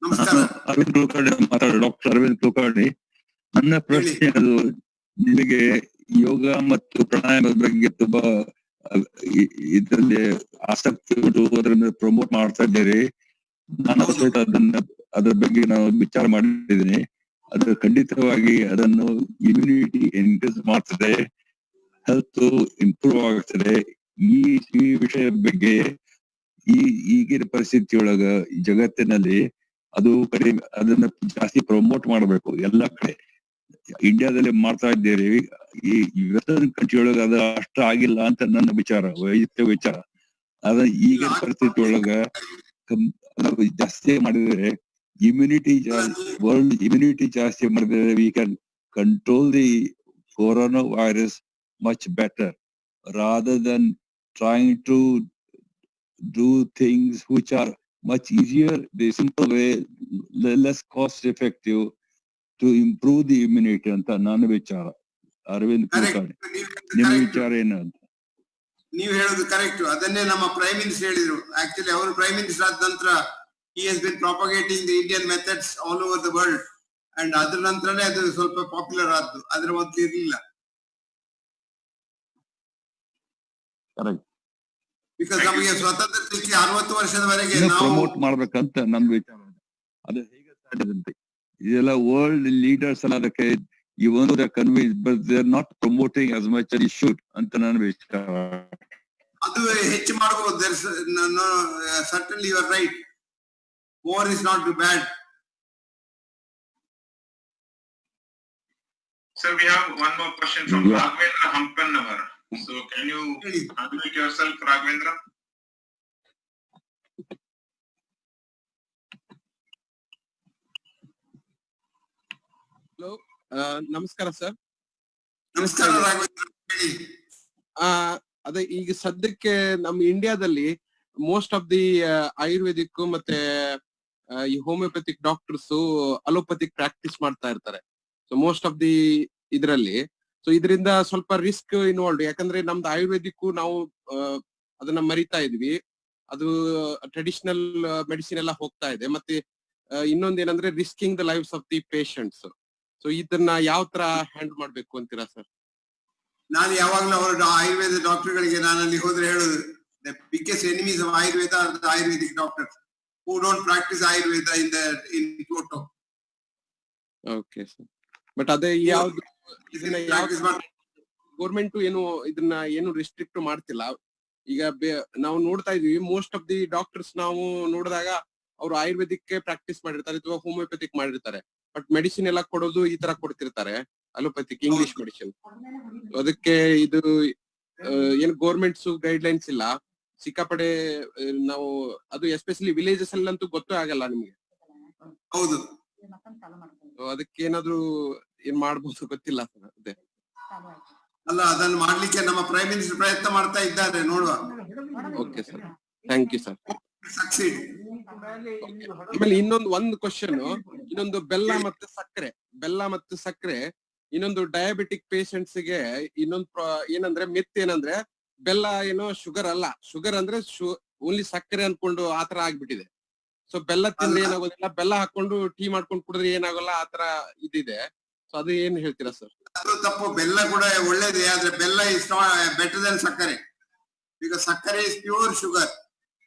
ನಮಸ್ಕಾರ. ಅರವಿಂದ್ ಕುಲಕರ್ಣಿ ಮಾತಾಡೋದು, doctor Arvind Kulkarni. ನನ್ನ ಪ್ರಶ್ನೆ ಅದು, ನಿಮಗೆ ಯೋಗ ಮತ್ತು ಪ್ರಾಣಾಯಾಮದ ಬಗ್ಗೆ ತುಂಬಾ ಇದರಲ್ಲಿ ಆಸಕ್ತಿ ಉಂಟು, ಅದರಿಂದ ಪ್ರಮೋಟ್ ಮಾಡ್ತಾ ಇದ್ದೀರಿ. ನಾನು ಸಹಿತ ಅದ್ರ ಬಗ್ಗೆ ನಾನು ವಿಚಾರ ಮಾಡಿದ್ದೀನಿ. ಅದು ಖಂಡಿತವಾಗಿ ಅದನ್ನು ಇಮ್ಯುನಿಟಿ ಇನ್ಕ್ರೀಸ್ ಮಾಡ್ತದೆ, ಹೆಲ್ತ್ ಇಂಪ್ರೂವ್ ಆಗ್ತದೆ. ಈ ವಿಷಯದ ಬಗ್ಗೆ ಈಗಿನ ಪರಿಸ್ಥಿತಿಯೊಳಗ ಜಗತ್ತಿನಲ್ಲಿ ಅದು ಕಡಿಮೆ, ಅದನ್ನ ಜಾಸ್ತಿ ಪ್ರಮೋಟ್ ಮಾಡಬೇಕು ಎಲ್ಲ ಕಡೆ. ಇಂಡಿಯಾದಲ್ಲಿ ಮಾಡ್ತಾ ಇದ್ದೀರಿ, ಈ ವೆಸ್ಟರ್ನ್ ಕಂಟ್ರಿ ಒಳಗ ಅದು ಅಷ್ಟ ಆಗಿಲ್ಲ ಅಂತ ನನ್ನ ವಿಚಾರ, ವೈಯಕ್ತಿಕ ವಿಚಾರ. ಅದ ಈಗಿನ ಪರಿಸ್ಥಿತಿ ಒಳಗ ಜಾಸ್ತಿ ಮಾಡಿದ್ರೆ immunity, world immunity ಜಾಸ್ತಿ ಮಾಡಿದ್ರೆ we can control the coronavirus much better, rather than trying to do things which are much easier, the simple way, less cost effective to improve the immunity ಅಂತ ನನ್ನ ವಿಚಾರ. ಅರವಿಂದ್ ಕುಲಕರ್ಣಿ, ನಿಮ್ಮ ವಿಚಾರ ಏನು ಅಂತ? ನೀವು ಹೇಳೋದು ಕರೆಕ್ಟ್. ಅದನ್ನೇ ನಮ್ಮ ಪ್ರೈಮ್ ಮಿನಿಸ್ಟರ್ ಹೇಳಿದ್ರು. ಆಕ್ಚುಲಿ ಅವರು ಪ್ರೈಮ್ ಮಿನಿಸ್ಟರ್ ಆದ ನಂತರ he has been propagating the Indian methods all over the world, and ಅದರ ನಂತರನೇ ಅದು ಸ್ವಲ್ಪ ಪಾಪ್ಯುಲರ್ ಆದ್ದು, ಅದರ ಮೊದಲು ಇರಲಿಲ್ಲ. ಬಿಕಾಸ್ ನಮಗೆ ಸ್ವಾತಂತ್ರ್ಯ ಸಿಕ್ಕಿ 60 ವರ್ಷದವರೆಗೆ ಪ್ರಮೋಟ್ ಮಾಡ್ಬೇಕಂತ ನನ್ನ ವಿಚಾರ. ಅದು ಹೇಗೆ ಸಾಧ್ಯದಂತೆ? ಇದೆಲ್ಲ ವರ್ಲ್ಡ್ ಲೀಡರ್ಸ್ ಎಲ್ಲ ಅದಕ್ಕೆ even though they're convinced, but they're not promoting as much as they should ಅಂತ ನನ್ನ ವಿಚಾರ. ಅದು ಹೆಚ್ಚು ಮಾಡಬಹುದು. Certainly you are right. More is not too bad. Sir, we have one more question from Raghavendra Hampannavar. So can you unmute yourself, Raghavendra? Hello, ನಮಸ್ಕಾರ sir. ನಮಸ್ಕಾರ ರಾಘವೇಂದ್ರ. ಅದೇ ಈಗ ಸದ್ಯಕ್ಕೆ ನಮ್ಮ ಇಂಡಿಯಾದಲ್ಲಿ ಮೋಸ್ಟ್ ಆಫ್ ದಿ ಆಯುರ್ವೇದಿಕ್ ಮತ್ತೆ ಈ ಹೋಮಿಯೋಪತಿಕ್ ಡಾಕ್ಟರ್ಸ್ ಅಲೋಪತಿಕ್ ಪ್ರಾಕ್ಟೀಸ್ ಮಾಡ್ತಾ ಇರ್ತಾರೆ. ಸೊ ಮೋಸ್ಟ್ ಆಫ್ ದಿ ಇದರಲ್ಲಿ ಸೊ ಇದರಿಂದ ಸ್ವಲ್ಪ ರಿಸ್ಕ್ ಇನ್ವಾಲ್ವ್, ಯಾಕಂದ್ರೆ ನಮ್ದು ಆಯುರ್ವೇದಿಕ್ ನಾವು ಅದನ್ನ ಮರಿತಾ ಇದ್ವಿ, ಅದು ಟ್ರೆಡಿಷನಲ್ ಮೆಡಿಸಿನ್ ಎಲ್ಲ ಹೋಗ್ತಾ ಇದೆ. ಮತ್ತೆ ಇನ್ನೊಂದೇನಂದ್ರೆ risking the lives of the patients. So ಇದನ್ನ ಯಾವ ತರ ಹ್ಯಾಂಡಲ್ ಮಾಡ್ಬೇಕು ಅಂತೀರಾ ಸರ್? ನಾನು ಯಾವಾಗ್ಲೂ ಅವರು ಆಯುರ್ವೇದ ಡಾಕ್ಟರ್ಗಳಿಗೆ ನಾನಲ್ಲಿ ಹೋದ್ರೆ ಹೇಳುದು, the biggest enemies of Ayurveda are the Ayurvedic doctors who don't practice Ayurveda in Kyoto. Okay sir. But ಅದೇ ಯಾವ್ದು ಇದನ್ನ ಗೌರ್ಮೆಂಟ್ ಏನು ರಿಸ್ಟ್ರಿಕ್ಟ್ ಮಾಡ್ತಿಲ್ಲ. ಈಗ ನಾವು ನೋಡ್ತಾ ಇದೀವಿ ಮೋಸ್ಟ್ ಆಫ್ ದಿ ಡಾಕ್ಟರ್ಸ್ ನಾವು ನೋಡಿದಾಗ ಅವರು ಆಯುರ್ವೇದಿಕ್ ಪ್ರಾಕ್ಟೀಸ್ ಮಾಡಿರ್ತಾರೆ ಅಥವಾ ಹೋಮಿಯೋಪತಿಕ್ ಮಾಡಿರ್ತಾರೆ, ಬಟ್ ಮೆಡಿಸಿನ್ ಎಲ್ಲ ಕೊಡೋದು ಈ ತರ ಕೊಡ್ತಿರ್ತಾರೆ. Allopathic English medicine. ಅದಕ್ಕೆ ಇದು ಏನು ಗೌರ್ಮೆಂಟ್ಸ್ ಗೈಡ್ ಲೈನ್ಸ್ ಇಲ್ಲ, ಸಿಕ್ಕಾಪಡೆ ನಾವು ಅದು ಎಸ್ಪೆಷಲಿ ವಿಲೇಜಸ್ ಅಲ್ಲಂತೂ ಗೊತ್ತೂ ಆಗಲ್ಲ ನಿಮ್ಗೆ. ಹೌದು, ಅದಕ್ಕೆ ಏನಾದ್ರು ಏನ್ ಮಾಡ್ಬೋದು ಗೊತ್ತಿಲ್ಲ ಸರ್. ಅದೇ ಅಲ್ಲ, ಅದನ್ನು ಮಾಡ್ಲಿಕ್ಕೆ ನಮ್ಮ ಪ್ರೈಮ್ ಮಿನಿಸ್ಟರ್ ಪ್ರಯತ್ನ ಮಾಡ್ತಾ ಇದ್ದಾರೆ, ನೋಡುವ. Okay sir, thank you sir. Succeed. ಆಮೇಲೆ ಒಂದು ಕ್ವಶನ್, ಇನ್ನೊಂದು ಬೆಲ್ಲ ಮತ್ತು ಸಕ್ಕರೆ ಇನ್ನೊಂದು ಡಯಾಬಿಟಿಕ್ ಪೇಷಂಟ್ಸ್ ಗೆ ಇನ್ನೊಂದು ಏನಂದ್ರೆ ಮಿತ್ ಏನಂದ್ರೆ ಬೆಲ್ಲ ಏನೋ ಶುಗರ್ ಅಲ್ಲ, ಶುಗರ್ ಅಂದ್ರೆ ಓನ್ಲಿ ಸಕ್ಕರೆ ಅನ್ಕೊಂಡು ಆತರ ಆಗ್ಬಿಟ್ಟಿದೆ. ಸೊ ಬೆಲ್ಲ ತಿಂದ್ರೆ ಏನಾಗೋದಿಲ್ಲ, ಬೆಲ್ಲ ಹಾಕೊಂಡು ಟೀ ಮಾಡ್ಕೊಂಡು ಕುಡಿದ್ರೆ ಏನಾಗಲ್ಲ, ಆತರ ಇದಿದೆ. ಸೊ ಅದು ಏನ್ ಹೇಳ್ತೀರಾ ಸರ್? ಅದು ತಪ್ಪು. ಬೆಲ್ಲ ಕೂಡ ಒಳ್ಳೇದೇ, ಆದ್ರೆ ಬೆಲ್ಲ ಇಸ್ ಬೆಟರ್ ದನ್ ಸಕ್ಕರೆ. ಈಗ ಸಕ್ಕರೆ ಇಸ್ ಪ್ಯೂರ್ ಶುಗರ್,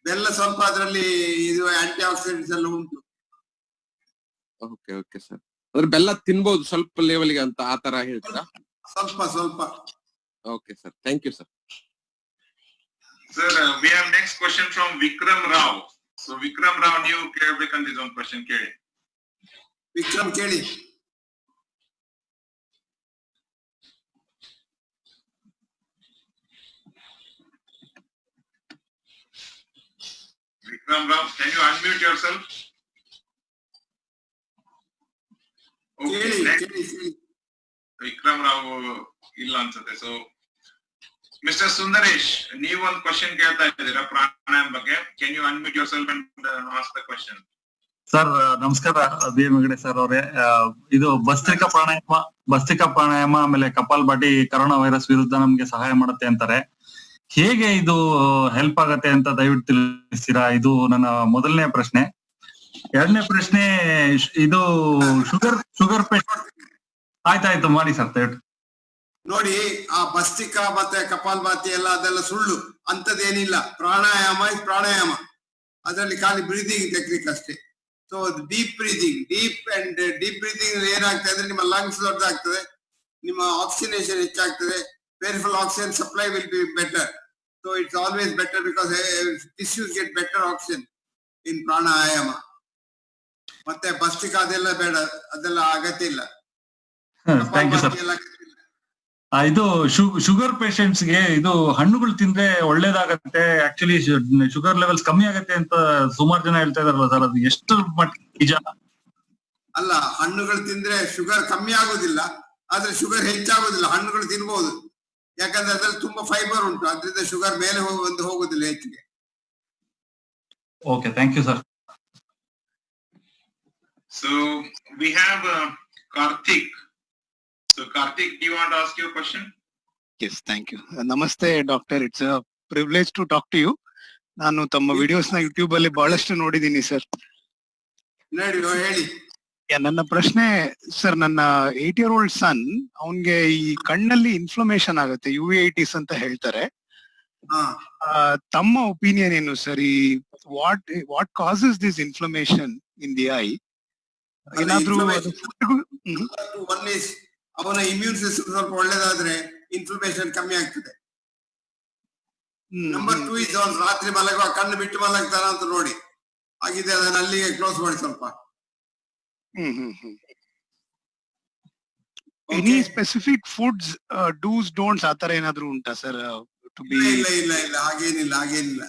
ಬೆಲ್ಲ ಸ್ವಲ್ಪ ಅದರಲ್ಲಿ ಇದು ಆಂಟಿ ಆಕ್ಸಿಡೆಂಟ್ಸ್ ಎಲ್ಲ ಉಂಟು. ಓಕೆ ಓಕೆ ಸರ್, ಅಂದ್ರೆ ಬೆಲ್ಲ ತಿನ್ಬಹುದು ಸ್ವಲ್ಪ ಲೆವೆಲ್ಗೆ ಅಂತ ಆತರ ಹೇಳ್ತೀರಾ? ಸ್ವಲ್ಪ. Okay sir, thank you sir. Sir, we have next question from Vikram Rao. So Vikram Rao, ನೀವು ಕೇಳಬೇಕಂತ ಒಂದು ಕ್ವಶನ್ ಕೇಳಿ. ವಿಕ್ರಮ್ ಕೇಳಿ. Vikram Rao, can you unmute yourself? ಕೇಳಿ. ವಿಕ್ರಮ್ ರಾವ್ ಇಲ್ಲ ಅನ್ಸುತ್ತೆ. ಸೊ ಮಿಸ್ಟರ್ ಸುಂದರೇಶ್, ನೀವು ಒಂದು ಕ್ವಶನ್ ಕೇಳ್ತಾ ಇದ್ದೀರಾ ಪ್ರಾಣಾಯಾಮ ಬಗ್ಗೆ. Can you unmute yourself and ask the question? Sir ನಮಸ್ಕಾರ, ಬಿ ಎಂ ಹೆಗಡೆ ಸರ್ ಅವರೇ. ಇದು ಭಸ್ತ್ರಿಕಾ ಪ್ರಾಣಾಯಾಮ ಆಮೇಲೆ ಕಪಾಲಭಾತಿ ಕರೋನಾ ವೈರಸ್ ವಿರುದ್ಧ ನಮ್ಗೆ ಸಹಾಯ ಮಾಡುತ್ತೆ ಅಂತಾರೆ. ಹೇಗೆ ಇದು ಹೆಲ್ಪ್ ಆಗತ್ತೆ ಅಂತ ದಯವಿಟ್ಟು ತಿಳಿಸ್ತೀರಾ? ಇದು ನನ್ನ ಮೊದಲನೇ ಪ್ರಶ್ನೆ. ಎರಡನೇ ಪ್ರಶ್ನೆ, ಇದು ಶುಗರ್ ಪೇಷಂಟ್. ಆಯ್ತಾಯ್ತು ಮಾಡಿ ಸರ್ ದಯವಿಟ್ಟು. ನೋಡಿ, ಆ ಭಸ್ತ್ರಿಕಾ ಮತ್ತೆ ಕಪಾಲಭಾತಿ ಎಲ್ಲ ಅದೆಲ್ಲ ಸುಳ್ಳು, ಅಂತದೇನಿಲ್ಲ. ಪ್ರಾಣಾಯಾಮ ಅದರಲ್ಲಿ ಖಾಲಿ ಬ್ರೀದಿಂಗ್ ಟೆಕ್ನಿಕ್ ಅಷ್ಟೇ. ಸೊ ಡೀಪ್ ಬ್ರೀದಿಂಗ್ ಏನಾಗ್ತದೆ ಅಂದ್ರೆ ನಿಮ್ಮ ಲಂಗ್ಸ್ ದೊಡ್ಡದಾಗ್ತದೆ, ನಿಮ್ಮ ಆಕ್ಸಿಜನೇಷನ್ ಹೆಚ್ಚಾಗ್ತದೆ, peripheral oxygen supply will be better. So it's always better because tissues get better oxygen in pranayama. ಮತ್ತೆ ಭಸ್ತ್ರಿಕಾ ಅದೆಲ್ಲ ಬೇಡ, ಅದೆಲ್ಲ ಅಗತ್ಯ ಇಲ್ಲ. Thank you sir. ಇದು ಶುಗರ್ ಪೇಷಂಟ್ಸ್ಗೆ ಇದು ಹಣ್ಣುಗಳು ತಿಂದ್ರೆ ಒಳ್ಳೇದಾಗತ್ತೆ, ಆಕ್ಚುಲಿ ಶುಗರ್ ಲೆವೆಲ್ಸ್ ಕಮ್ಮಿ ಆಗತ್ತೆ ಅಂತ ಸುಮಾರು ಜನ ಹೇಳ್ತಾ ಇದಾರಲ್ಲ ಸರ್, ಅದು ಎಷ್ಟು ನಿಜ? ಅಲ್ಲ, ಹಣ್ಣುಗಳು ತಿಂದ್ರೆ ಶುಗರ್ ಕಮ್ಮಿ ಆಗುದಿಲ್ಲ, ಆದ್ರೆ ಶುಗರ್ ಹೆಚ್ಚಾಗುದಿಲ್ಲ. ಹಣ್ಣುಗಳು ತಿನ್ಬಹುದು, ಯಾಕಂದ್ರೆ ಅದ್ರಲ್ಲಿ ತುಂಬಾ ಫೈಬರ್ ಉಂಟು, ಅದರಿಂದ ಶುಗರ್ ಮೇಲೆ ಹೋಗುದಿಲ್ಲ ಹೆಚ್ಚಿಗೆ. Okay, thank you sir. So we have Karthik. So Karthik, do you want to ask your question? Yes, thank you. Namaste doctor, it's a privilege to talk to you. ನಾನು ತಮ್ಮ videos ನ YouTube ಅಲ್ಲಿ ಬಹಳಷ್ಟು ನೋಡಿದೀನಿ sir. ಹೇಳಿ. ನನ್ನ ಪ್ರಶ್ನೆ sir, ನನ್ನ 8-year-old ಸನ್, ಅವನ್ಗೆ ಈ ಕಣ್ಣಲ್ಲಿ ಇನ್ಫ್ಲಮೇಷನ್ ಆಗುತ್ತೆ, uveitis ಅಂತ ಹೇಳ್ತಾರೆ. ತಮ್ಮ ಒಪಿನಿಯನ್ ಏನು ಸರ್? ಈ what causes this inflammation in the I? ಏನಾದ್ರೂ ಅವನ ಇಮ್ಯೂನ್ ಸಿಸ್ಟಮ್ ಸ್ವಲ್ಪ ಒಳ್ಳೇದಾದ್ರೆ ಇನ್ಫ್ಲಮೇಷನ್ ಕಮ್ಮಿ ಆಗ್ತದೆ. ನಂಬರ್ 2 ಇಸ್ ಅವನು ರಾತ್ರಿ ಮಲಗುವ ಕಣ್ಣು ಬಿಟ್ಟು ಮಲಗ್ತಾನ ಅಂತ ನೋಡಿ ಆಗಿದೆ, ಅದನ್ನ ಅಲ್ಲಿಗೆ ಕ್ಲೋಸ್ ಮಾಡಿ ಸ್ವಲ್ಪ. Any specific foods dos don'ts ಆತರ ಏನಾದ್ರು ಉಂಟಾ ಸರ್? ಟು ಬಿ ಇಲ್ಲ ಹಾಗೇನಿಲ್ಲ.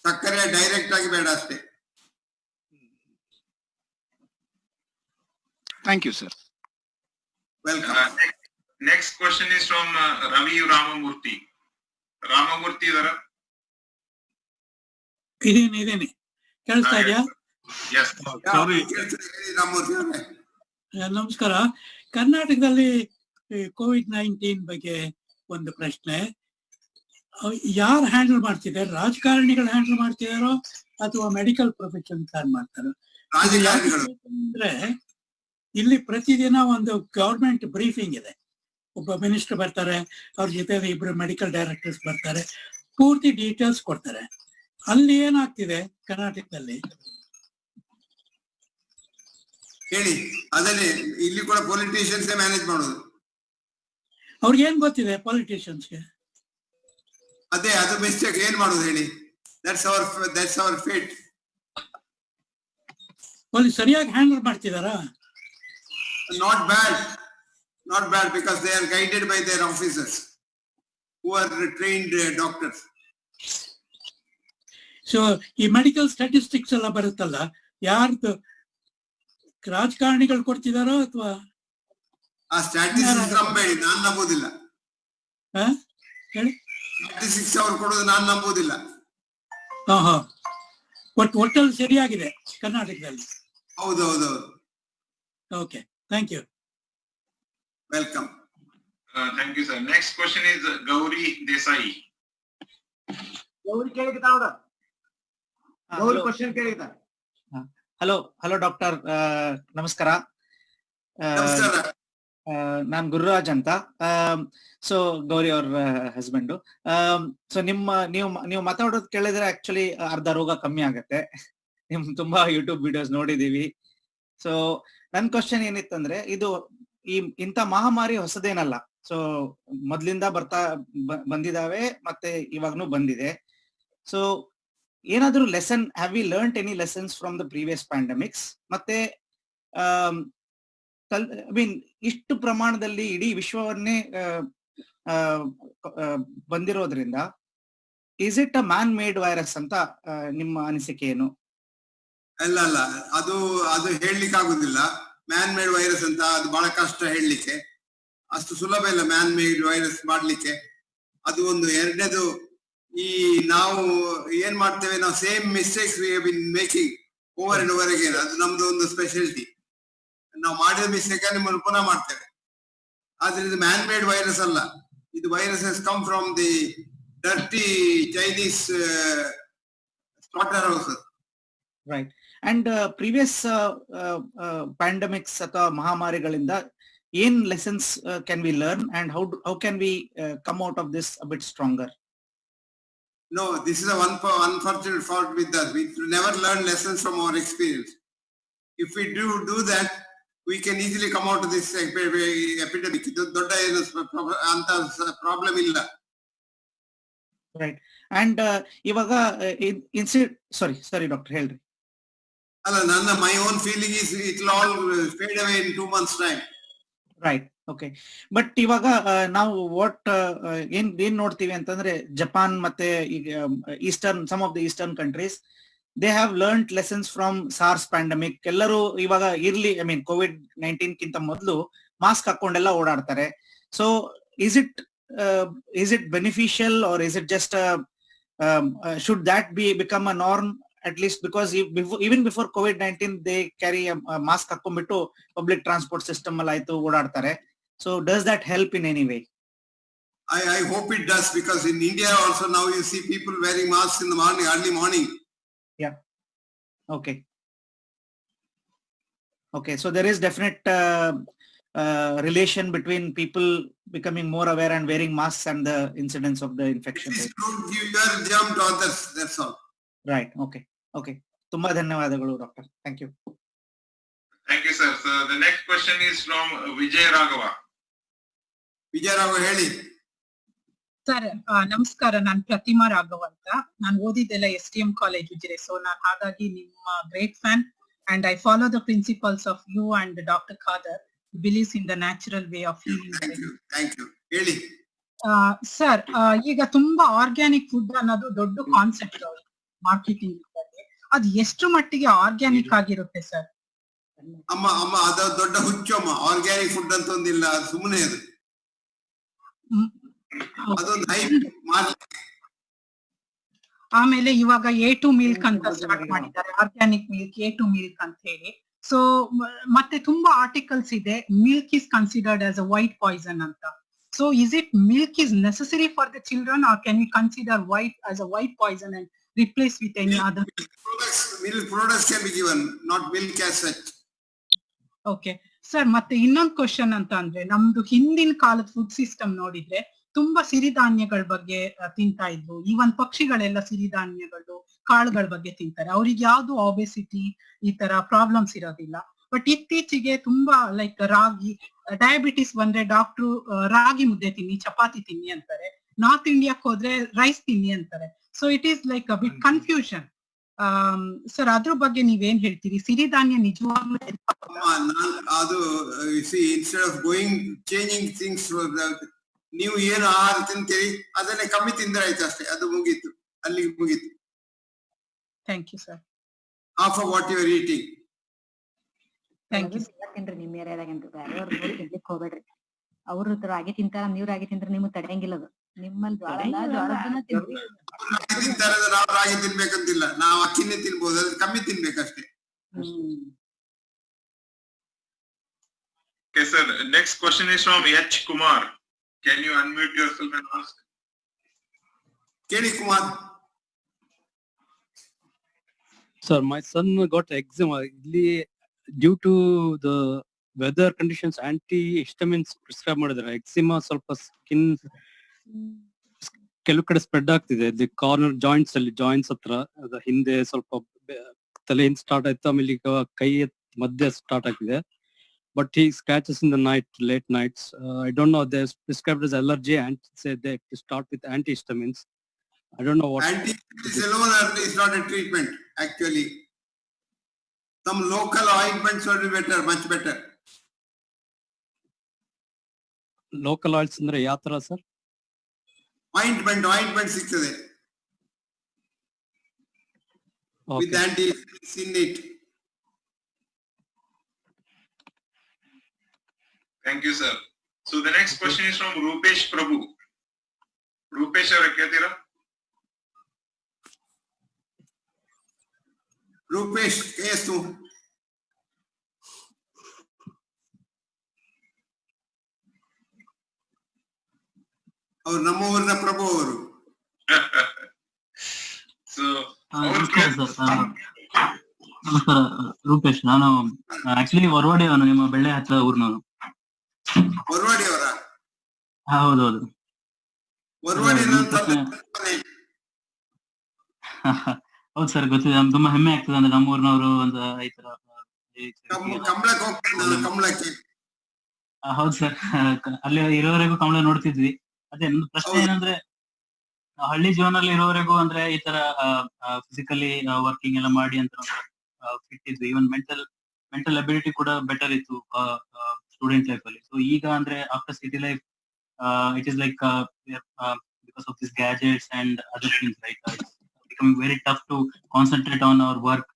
ಸಕ್ಕರೆ ಡೈರೆಕ್ಟ್ ಆಗಿ ಬೇಡ ಅಷ್ಟೇ. Thank you, sir. Welcome. Next question is from Ravi Ramamurthy. Ramamurthy idara? ಇದೀನಿ ಕೇಳಿಸ್ತಾ ಇದೆಯಾ? Yes. Sorry. ನಮಸ್ಕಾರ. ಕರ್ನಾಟಕದಲ್ಲಿ COVID-19 ಬಗ್ಗೆ ಒಂದು ಪ್ರಶ್ನೆ. ಯಾರು ಹ್ಯಾಂಡಲ್ ಮಾಡ್ತಿದ್ದಾರೆ? ರಾಜಕಾರಣಿಗಳು ಹ್ಯಾಂಡಲ್ ಮಾಡ್ತಿದಾರೋ ಅಥವಾ ಮೆಡಿಕಲ್ ಪ್ರೊಫೆಷನ್ಸ್ ಹ್ಯಾಂಡಲ್ ಮಾಡ್ತಾರೋ? ಅಂದ್ರೆ ಇಲ್ಲಿ ಪ್ರತಿದಿನ ಒಂದು ಗವರ್ಮೆಂಟ್ ಬ್ರೀಫಿಂಗ್ ಇದೆ. ಒಬ್ಬ ಮಿನಿಸ್ಟರ್ ಬರ್ತಾರೆ, ಅವ್ರ ಜೊತೆ 2 ಮೆಡಿಕಲ್ ಡೈರೆಕ್ಟರ್ಸ್ ಬರ್ತಾರೆ, ಪೂರ್ತಿ ಡೀಟೇಲ್ಸ್ ಕೊಡ್ತಾರೆ. ಅಲ್ಲಿ ಏನಾಗ್ತಿದೆ ಕರ್ನಾಟಕದಲ್ಲಿ? ಹೇಳಿ. ಅದನ್ನೇ ಇಲ್ಲಿ ಕೂಡ ಪೊಲಿಟಿಷಿಯನ್ಸ್ ಮ್ಯಾನೇಜ್ ಮಾಡೋದು. ಅವ್ರಿಗೆ ಏನ್ ಗೊತ್ತಿದೆ ಪೊಲಿಟಿಷಿಯನ್ಸ್ಗೆ? ಅದು ಮಿಸ್ಟೇಕ್. ಏನ್ ಮಾಡೋದು ಹೇಳಿ? That's our fate. ಸರಿಯಾಗಿ ಹ್ಯಾಂಡಲ್ ಮಾಡ್ತಿದಾರಾ? Not bad. not bad because they are guided by their officers who are trained doctors. So ಈ ಮೆಡಿಕಲ್ ಸ್ಟಾಟಿಸ್ಟಿಕ್ಸ್ ಎಲ್ಲ ಬರುತ್ತಲ್ಲ, ಯಾರ್ದು ರಾಜಕಾರಣಿಗಳು ಕೊಡ್ತಿದಾರೋ ಅಥವಾ ಆ ಸ್ಟ್ಯಾಟಿಸ್ಟಿಕ್ಸ್ ನಂಬೇಡಿ, ನಾನ್ ನಂಬೋದಿಲ್ಲ. ಹೇಳಿ, ಸ್ಟ್ಯಾಟಿಸ್ಟಿಕ್ಸ್ ಅವ್ರು ಕೊಡೋದು ನಾನ್ ನಂಬೋದಿಲ್ಲ. ಒಟ್ಟಲ್ಲಿ ಸರಿಯಾಗಿದೆ ಕರ್ನಾಟಕದಲ್ಲಿ. ಹೌದೌದು. Okay, thank you. Welcome. Thank you, sir. Next question is Gauri Desai. Gauri ಕೇಳಿದ ಗೌರಿ ಕ್ವಶನ್ ಕೇಳಿದ. ಹಲೋ ಡಾಕ್ಟರ್, ನಮಸ್ಕಾರ. ನಾನ್ ಗುರುರಾಜ್ ಅಂತ. ಸೊ ಗೌರಿ ಅವ್ರ ಹಸ್ಬೆಂಡ್. ಸೊ ನೀವು ಮಾತಾಡೋದು ಕೇಳಿದ್ರೆ ಆಕ್ಚುಲಿ ಅರ್ಧ ರೋಗ ಕಮ್ಮಿ ಆಗತ್ತೆ. ನಿಮ್ ತುಂಬಾ ಯೂಟ್ಯೂಬ್ ವಿಡಿಯೋಸ್ ನೋಡಿದೀವಿ. ಸೊ ನನ್ ಕ್ವಶನ್ ಏನಿತ್ತಂದ್ರೆ, ಇದು ಇಂಥ ಮಹಾಮಾರಿ ಹೊಸದೇನಲ್ಲ. ಸೊ ಮೊದ್ಲಿಂದ ಬಂದಿದಾವೆ, ಮತ್ತೆ ಇವಾಗ್ನೂ ಬಂದಿದೆ. ಸೊ ಏನಾದ್ರೂ lesson, have we learned any lessons from the previous pandemics? ಮತ್ತೆ ಐ ಮೀನ್ ಇಷ್ಟು ಪ್ರಮಾಣದಲ್ಲಿ ಇಡೀ ವಿಶ್ವವನ್ನೇ ಬಂದಿರೋದ್ರಿಂದ is it a man made virus ಅಂತ ನಿಮ್ಮ ಅನಿಸಿಕೆ ಏನು? ಅಲ್ಲ, ಅದು ಹೇಳಲಿಕ್ಕೆ ಆಗುದಿಲ್ಲ. ಮ್ಯಾನ್ ಮೇಡ್ ವೈರಸ್ ಅಂತ ಅದು ಬಹಳ ಕಷ್ಟ ಹೇಳಲಿಕ್ಕೆ. ಅಷ್ಟು ಸುಲಭ ಇಲ್ಲ ಮ್ಯಾನ್ ಮೇಡ್ ವೈರಸ್ ಮಾಡ್ಲಿಕ್ಕೆ. ಅದು ಒಂದು. ಎರಡನೇದು, ಈ ನಾವು ಏನ್ ಮಾಡ್ತೇವೆ, ನಾವು same mistakes we have been making over and over again. ಅದು ನಮ್ದು ಒಂದು ಸ್ಪೆಷಾಲಿಟಿ. ನಾವು ಮಾಡಿದ ಮಿಸ್ಟೇಕ್ ನಿಮ್ಮನ್ನು ಪುನಃ ಮಾಡ್ತೇವೆ. ಆದ್ರೆ ಇದು ಮ್ಯಾನ್ ಮೇಡ್ ವೈರಸ್ ಅಲ್ಲ. ಇದು virus has come from the dirty Chinese slaughter house. Right. And previous pandemics ಅಥವಾ ಮಹಾಮಾರಿಗಳಿಂದ ಏನ್ lessons can we learn and how can we come out of this a bit stronger? No, this is a unfortunate fault with us. We never learn lessons from our experience. If we do that, we can easily come out of this epidemic. ದೊಡ್ಡ ಏನು ಅಂತ problem ಇಲ್ಲ. Right. And ಇವಾಗ ಸಾರಿ doctor, ಹೇಳ್ರಿ. ಅಲ್ಲ, my own feeling is it will all fade away in 2 months time. Right. Okay. But ಇವಾಗ ನಾವು ಏನ್ ನೋಡ್ತೀವಿ ಅಂತಂದ್ರೆ, ಜಪಾನ್ ಮತ್ತೆ some of the eastern countries, they have learned lessons from SARS pandemic. ಎಲ್ಲರೂ ಇವಾಗ ಇರ್ಲಿ, ಐ ಮೀನ್ COVID-19 ಕಿಂತ ಮೊದಲು ಮಾಸ್ಕ್ ಹಾಕೊಂಡೆಲ್ಲ ಓಡಾಡ್ತಾರೆ. So is it beneficial or is it just should that become a norm? At least because even before COVID-19 they carry a mask ಹಾಕೊಂಡ್ಬಿಟ್ಟು public transport system ಅಲ್ಲಿ ಆಯ್ತು ಓಡಾಡ್ತಾರೆ. So does that help in any way? I hope it does, because in India also now you see people wearing masks in the morning, early morning. Yeah. Okay, so there is definite relation between people becoming more aware and wearing masks and the incidence of the infection. Don't give your germ to others, that's all. Right. Okay. ತುಂಬಾ ಧನ್ಯವಾದಗಳು doctor. Thank you. Thank you, sir. So the next question is from Vijay Raghava. Vijay Raghava, ಹೇಳಿ. Sir ನಮಸ್ಕಾರ. ನಾನು ಪ್ರತಿಮಾ ರಾಘವ್ ಅಂತ. ನಾನು ಓದಿದ್ದೆಲ್ಲ STM college Ujire. So ನಾನು ಹಾಗಾಗಿ ನಿಮ್ಮ great fan and I follow the principles of you and Dr. Khader, believes in the natural way of healing. Thank you. ಹೇಳಿ. Sir, ಈಗ ತುಂಬಾ ಆರ್ಗ್ಯಾನಿಕ್ ಫುಡ್ ಅನ್ನೋದು ದೊಡ್ಡ ಕಾನ್ಸೆಪ್ಟ್ ಮಾರ್ಕೆಟಿಂಗ್. ಅದು ಎಷ್ಟು ಮಟ್ಟಿಗೆ ಆರ್ಗ್ಯಾನಿಕ್ ಆಗಿರುತ್ತೆ ಸರ್? ಅಮ್ಮ ಅದು ದೊಡ್ಡ ಹುಚ್ಚು ಅಮ್ಮ. ಆರ್ಗ್ಯಾನಿಕ್ ಫುಡ್ ಅಂತ ಒಂದಿಲ್ಲ, ಅದು ಸುಮ್ಮನೆ ಅದು. ಅದೊಂದು ಹೈಪ್ ಮಾರ್ಕೆಟ್. ಆಮೇಲೆ ಇವಾಗ A2 ಮಿಲ್ಕ್ ಅಂತ ಸ್ಟಾರ್ಟ್ ಮಾಡಿದ್ದಾರೆ, ಆರ್ಗ್ಯಾನಿಕ್ ಮಿಲ್ಕ್ A2 ಮಿಲ್ಕ್ ಅಂತ ಹೇಳಿ. ಸೊ ಮತ್ತೆ ತುಂಬಾ ಆರ್ಟಿಕಲ್ಸ್ ಇದೆ, milk is considered as a white poison ಅಂತ. So is it milk is necessary for the children, or can we consider white as a white poison and replace with any other milk products can be given, not milk as such. Okay sir, ಮತ್ತೆ ಇನ್ನೊಂದು question ಅಂತ ಅಂದ್ರೆ, ನಮ್ದು ಹಿಂದಿನ ಕಾಲದ food system ನೋಡಿದ್ರೆ ತುಂಬಾ ಸಿರಿಧಾನ್ಯಗಳ ಬಗ್ಗೆ ತಿಂತಾ ಇದ್ರು. ಈವನ್ ಪಕ್ಷಿಗಳೆಲ್ಲ ಸಿರಿಧಾನ್ಯಗಳು, ಕಾಳುಗಳ ಬಗ್ಗೆ ತಿಂತಾರೆ. ಅವ್ರಿಗೆ ಯಾವ್ದು ಒಬೆಸಿಟಿ ಈ ತರ ಪ್ರಾಬ್ಲಮ್ಸ್ ಇರೋದಿಲ್ಲ. ಬಟ್ ಇತ್ತೀಚೆಗೆ ತುಂಬಾ ಲೈಕ್ ರಾಗಿ, ಡಯಾಬಿಟಿಸ್ ಬಂದ್ರೆ ಡಾಕ್ಟ್ರು ರಾಗಿ ಮುದ್ದೆ ತಿನ್ನಿ, ಚಪಾತಿ ತಿನ್ನಿ ಅಂತಾರೆ. ನಾರ್ತ್ ಇಂಡಿಯಾಕ್ ಹೋದ್ರೆ ರೈಸ್ ತಿನ್ನಿ ಅಂತಾರೆ. So it is like a bit confusion. Sir ಅದ್ರ ಬಗ್ಗೆ ನೀವೇನ್ ಹೇಳ್ತೀರಿ? ಸಿರಿಧಾನ್ಯ ನಿಜವಾಗ್ಲೂ ಅದು ಇನ್ಸ್ಟೆಡ್ ಆಫ್ ಚೇಂಜಿಂಗ್ ಥಿಂಗ್ಸ್, ನೀವು ಏನು ಆಹಾರ ತಿಂತೀರಿ ಅದನ್ನೇ ಕಮ್ಮಿ ತಿಂದ್ರೆ ಆಯ್ತು ಅಷ್ಟೇ, ಅದು ಮುಗೀತು, ಅಲ್ಲಿಗೆ ಮುಗೀತು. Thank you sir. Half of what you are eating. Thank you. ತಿನ್ರಿ ನಿಮ್ ಏರಿಯಾದಾಗಂತ ಬೇರೆಯವ್ರು ನೋಡಿ ತಿನ್ಲಿಕ್ಕೆ ಹೋಗ್ಬೇಡ್ರಿ. ಅವ್ರು ರಾಗಿ ತಿಂತಾರ, ನೀವ್ ರಾಗಿ ತಿಂದ್ರೆ ನಿಮ್ಗೆ ತಡೆಯಂಗಿಲ್ಲ ಅದು. ನಿಮ್ಮಲ್ಲಿ ಜ್ವಾಳ ಅಲ್ಲ, ಜ್ವಾಳದನ್ನ ತಿನ್ರಿ. ನಾವು ರಾಗಿ ತಿನ್ಬೇಕಂತಿಲ್ಲ, ನಾವು ಅಕ್ಕಿನೇ ತಿನ್ಬೋದು, ಅದು ಕಮ್ಮಿ ತಿನ್ಬೇಕಷ್ಟೇ. Okay, sir. Next question is from H. Kumar. Can you unmute yourself and ask? Keli Kumar. Sir, my son got eczema. Due to the weather conditions, antihistamines prescribe ಮಾಡಿದ್ದಾರೆ. ಎಕ್ಸಿಮಾ ಸ್ವಲ್ಪ ಸ್ಕಿನ್ ಕೆಲವು ಕಡೆ ಸ್ಪ್ರೆಡ್ ಆಗ್ತಿದೆ. The corner joints ಅಲ್ಲಿ, joints ಹತ್ರ, ಹಿಂದೆ ಸ್ವಲ್ಪ ತಲೆಯಿಂದ ಸ್ಟಾರ್ಟ್ ಆಯ್ತು, ಆಮೇಲೆ ಈಗ ಕೈ ಮಧ್ಯ ಸ್ಟಾರ್ಟ್ ಆಗಿದೆ. But he scratches in the night, late nights. I don't know. They're prescribed as allergy and say they to start with antihistamines. I don't know what. Antihistamines alone is not a treatment. Actually, some local ointments would be better, much better. Local oils andre ಯಾವ ತರ sir? Ointment ಸಿಗ್ತದೆ. With antihistamines in it. Thank you, sir. So the next question is from Rupesh Prabhu. Rupesh, avare ಕೇಳ್ತೀರಾ? Rupesh case. ಅವ್ರು ನಮ್ಮ ಊರಿನ ಪ್ರಭು ಅವರು. ನಮಸ್ಕಾರ ರೂಪೇಶ್, ನಾನು ಆಕ್ಚುಲಿ ಹೊರವಾಡಿ ಅವನು, ನಿಮ್ಮ ಬೆಳ್ಳೆ ಹತ್ರ ಊರ್ನವನು. ಹೊರವಾಡಿ ಅವರ? ಹೌದೌದು. ಹೌದು ಸರ್, ಗೊತ್ತಿದೆ. ನಮ್ಗೆ ತುಂಬಾ ಹೆಮ್ಮೆ ಆಗ್ತದೆ ಅಂದ್ರೆ ನಮ್ಮ ಊರಿನವರು ಒಂದು ಈ ತರ. ಹೌದು ಸರ್, ಅಲ್ಲಿ ಇರೋವರೆಗೂ ಕಮಲ ನೋಡ್ತಿದ್ವಿ. ಅದೇ ನಮ್ದು ಪ್ರಶ್ನೆ ಏನಂದ್ರೆ, ಹಳ್ಳಿ ಜೀವನದಲ್ಲಿ ಇರೋವರೆಗೂ ಅಂದ್ರೆ ಈ ತರ ಫಿಸಿಕಲಿ ವರ್ಕಿಂಗ್ ಎಲ್ಲ ಮಾಡಿ ಅಂತ ಫಿಟ್ ಇದ್ವಿ. ಈವನ್ ಮೆಂಟಲ್ ಅಬಿಲಿಟಿ ಕೂಡ ಬೆಟರ್ ಇತ್ತು ಸ್ಟೂಡೆಂಟ್ ಲೈಫ್ ಅಲ್ಲಿ. ಸೊ ಈಗ ಅಂದ್ರೆ after city life it is like because of this gadgets and other things, right? It's becoming very tough to concentrate on our work,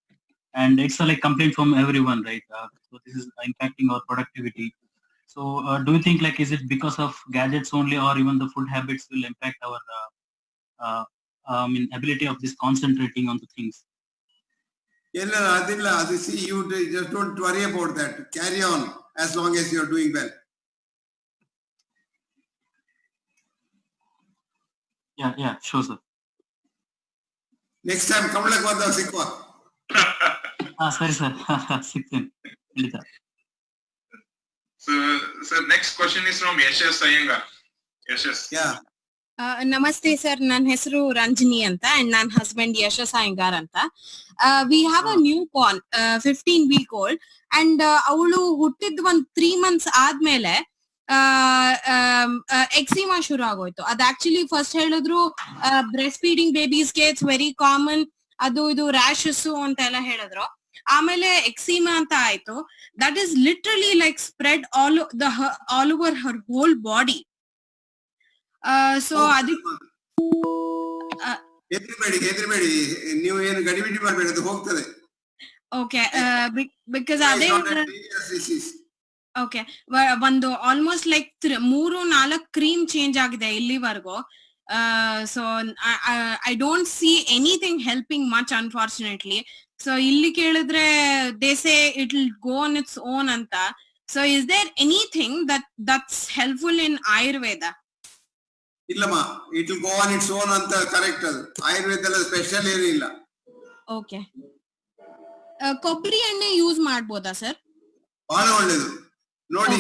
and it's a like complaint from everyone, right? So this is impacting our productivity. So do you think like, is it because of gadgets only, or even the food habits will impact our ability of this concentrating on the things? ಇಲ್ಲ ಅದಿಲ್ಲ, ಅದು see, you just don't worry about that. Carry on as long as you are doing well. Yeah, sure sir. Next time ಕಮಲಕ್ಕೆ ಬಂದಾಗ ಸಿಕ್ಕುವ. ಸರಿ sir, ಸಿಗ್ತೇನೆ ಖಂಡಿತ. So next question is from Yashas Iyengar. Yashas. Yeah. ನಮಸ್ತೆ sir, ನನ್ನ ಹೆಸರು ರಂಜನಿ ಅಂತ, and ನನ್ನ husband Yashas Iyengar ಅಂತ. We have a new born 15 week old, and ಅವಳು ಹುಟ್ಟಿದ್ 3 months ಆದ್ಮೇಲೆ ಎಕ್ಸಿಮಾ ಶುರು ಆಗೋಯ್ತು. ಅದ್ ಆಕ್ಚುಲಿ ಫಸ್ಟ್ ಹೇಳಿದ್ರು ಬ್ರೆಸ್ಟ್ ಫೀಡಿಂಗ್ ಬೇಬೀಸ್ಗೆ ಇಟ್ಸ್ ವೆರಿ ಕಾಮನ್, ಅದು ಇದು ರ್ಯಾಶಸ್ ಅಂತೆಲ್ಲ ಹೇಳಿದ್ರು. ಆಮೇಲೆ ಎಕ್ಸಿಮಾ ಅಂತ ಆಯ್ತು. That is literally like spread all over her whole body. So ಅದಕ್ಕೆ ಹೆದರ್ಬೇಡಿ, ನೀವು ಏನು ಗಡಿಬಿಡಿ ಮಾಡಬೇಡಿ, ಅದು ಹೋಗ್ತದೆ. ಓಕೆ, ಬಿಕಾಸ್ ಅದೇ ಓಕೆ, ಒಂದು ಆಲ್ಮೋಸ್ಟ್ ಲೈಕ್ 3-4 ಕ್ರೀಮ್ ಚೇಂಜ್ ಆಗಿದೆ ಇಲ್ಲಿವರೆಗೂ. So I don't see anything helping much unfortunately. So ಇಲ್ಲಿ ಕೇಳಿದ್ರೆ they say it will go on its own ಅಂತ. So is there anything that's helpful in Ayurveda? ಇಲ್ಲಮ್ಮ, it will go on its own ಅಂತ correct. ಅದು Ayurveda special ಏನಿಲ್ಲ. Okay, ಕೊಬ್ಬರಿ ಎಣ್ಣೆ use ಮಾಡ್ಬೋದಾ ಸರ್? ಬಹಳ ಒಳ್ಳೇದು, ನೋಡಿ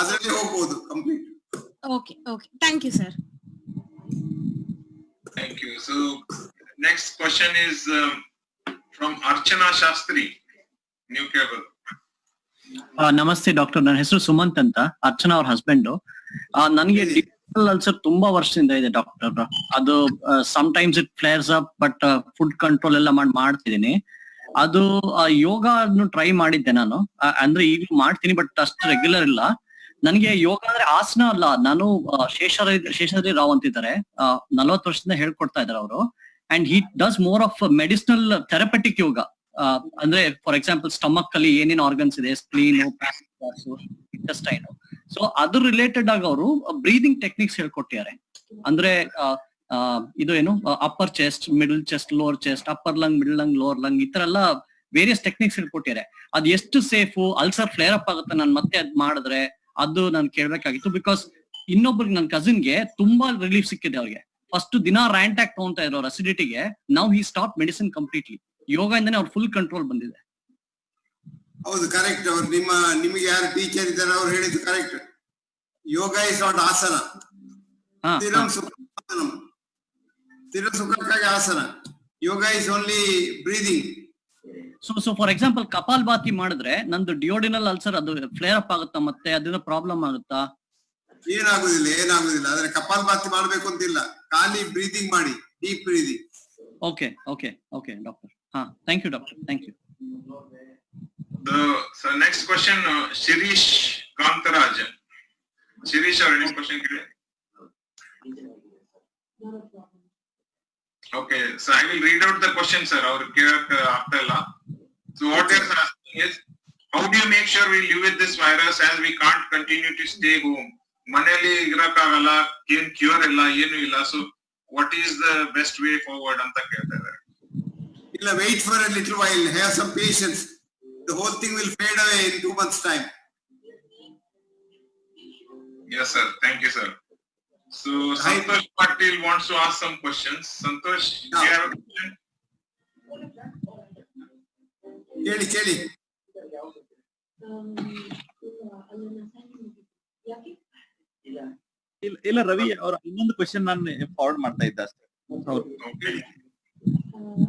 ಅದರಲ್ಲಿ ಹೋಗ್ಬೋದು complete. Okay, thank you sir. Thank you. So next question is from Archana Shastri, New Cable. ನಮಸ್ತೆ ಡಾಕ್ಟರ್, ನನ್ನ ಹೆಸರು ಸುಮಂತ್ ಅಂತ. ಅರ್ಚನಾ ಅವ್ರ ಹಸ್ಬೆಂಡ್. ನನಗೆ ಅಲ್ಸರ್ ತುಂಬಾ ವರ್ಷದಿಂದ ಇದೆ ಡಾಕ್ಟರ್. ಅದು times it flares up, but food control ಎಲ್ಲ ಮಾಡ್ತಿದ್ದೀನಿ. ಅದು ಯೋಗ ಟ್ರೈ ಮಾಡಿದ್ದೆ ನಾನು, ಅಂದ್ರೆ ಈಗ ಮಾಡ್ತೀನಿ ಬಟ್ ಅಷ್ಟು ರೆಗ್ಯುಲರ್ ಇಲ್ಲ. ನನಗೆ ಯೋಗ ಅಂದ್ರೆ ಆಸನ ಅಲ್ಲ. ನಾನು ಶೇಷಾದ್ರಿ ರಾವ್ ಅಂತಿದ್ದಾರೆ, 40 ವರ್ಷದಿಂದ ಹೇಳ್ಕೊಡ್ತಾ ಇದ್ದಾರೆ ಅವರು. And he does more of medicinal therapeutic yoga. ಅಂದ್ರೆ ಫಾರ್ ಎಕ್ಸಾಂಪಲ್ ಸ್ಟಮಕ್ ಅಲ್ಲಿ ಏನೇನ್ ಆರ್ಗನ್ಸ್ ಇದೆ, ಸ್ಪ್ಲೀನು, ಇಂಟೆಸ್ಟೈನ್, ಸೊ ಅದ್ರ ರಿಲೇಟೆಡ್ ಆಗಿ ಅವರು ಬ್ರೀದಿಂಗ್ ಟೆಕ್ನಿಕ್ಸ್ ಹೇಳ್ಕೊಟ್ಟಿದ್ದಾರೆ. ಅಂದ್ರೆ ಇದು ಏನು upper chest, middle chest, lower chest, upper lung, middle lung, lower lung, ಈ ತರ ಎಲ್ಲ ವೇರಿಯಸ್ ಟೆಕ್ನಿಕ್ಸ್ ಹೇಳ್ಕೊಟ್ಟಿದ್ದಾರೆ. ಅದ್ ಎಷ್ಟು ಸೇಫು, ಅಲ್ಸರ್ ಫ್ಲೇರ್ ಅಪ್ ಆಗುತ್ತೆ ನಾನು ಮತ್ತೆ ಅದ್ ಮಾಡಿದ್ರೆ, ಅದು ನಾನು ಕೇಳ್ಬೇಕಾಗಿತ್ತು. ಬಿಕಾಸ್ ಇನ್ನೊಬ್ರಿಗೆ ನನ್ನ ಕಸಿನ್ಗೆ ತುಂಬಾ ರಿಲೀಫ್ ಸಿಕ್ಕಿದೆ. ಅವ್ರಿಗೆ ಫಸ್ಟ್ ದಿನ ರ್ಯಾಂಟ್ಯಾಕ್ ತಗೊಂತಾ ಇದ್ರು ಅವ್ರ ಅಸಿಡಿಟಿಗೆ. Now he stop medicine completely. ಯೋಗ ಇಂದಾನೆ ಅವ್ರ ಫುಲ್ ಕಂಟ್ರೋಲ್ ಬಂದಿದೆ. ಹೌದು, ಕರೆಕ್ಟ್. ಅವ್ರು ನಿಮಗೆ ಯಾರು ಟೀಚರ್ ಇದ್ದಾರೆ ಅವ್ರು ಹೇಳಿದ್ದು ಕರೆಕ್ಟ್. ಯೋಗ ಇಸ್ ನಾಟ್ ಆಸನ. ಸ್ಥಿರ ಸುಖಕ್ಕಾಗಿ ಆಸನ. Yoga is only breathing. So for example kapalbhati ಮಾಡಿದ್ರೆ ನಂದು ಡಿಯೋಡಿನಲ್ ಅಲ್ಸರ್ ಅದು ಫ್ಲೇರ್ ಅಪ್ ಆಗುತ್ತಾ, ಮತ್ತೆ ಅದರಿಂದ ಪ್ರಾಬ್ಲಮ್ ಆಗುತ್ತಾ? ಏನಾಗುದಿಲ್ಲ. ಆದ್ರೆ ಕಪಾಲ್ಭಾತಿ ಮಾಡ್ಬೇಕು ಅಂತಿಲ್ಲ, ಖಾಲಿ ಬ್ರೀದಿಂಗ್ ಮಾಡಿ, deep breathing. Okay doctor. Thank you doctor, thank you. So next question, Shirish Kantaraj. Shirish, any question? Okay, so I will read out the question, sir. Our so what they are asking is, how do you make sure we live with this virus as we can't continue to stay home? Maneli irakagala, ಏನು cure ಇಲ್ಲ, ಏನು ಇಲ್ಲ. So what is the best way forward ಅಂತ ಕೇಳ್ತಾ ಇದ್ದಾರೆ. ಇಲ್ಲ, wait for a little while, have some patience. The whole thing will fade away in 2 months' time. Yes, sir. Thank you, sir. So Santosh Patil wants to ask some questions. Santosh, do you have a question? ಕೇಳಿ. ಇಲ್ಲ ರವಿ, ಅವ್ರ ಇನ್ನೊಂದು question ನಾನು forward ಮಾಡ್ತಾ ಇದ್ದೆ ಅಷ್ಟೇ.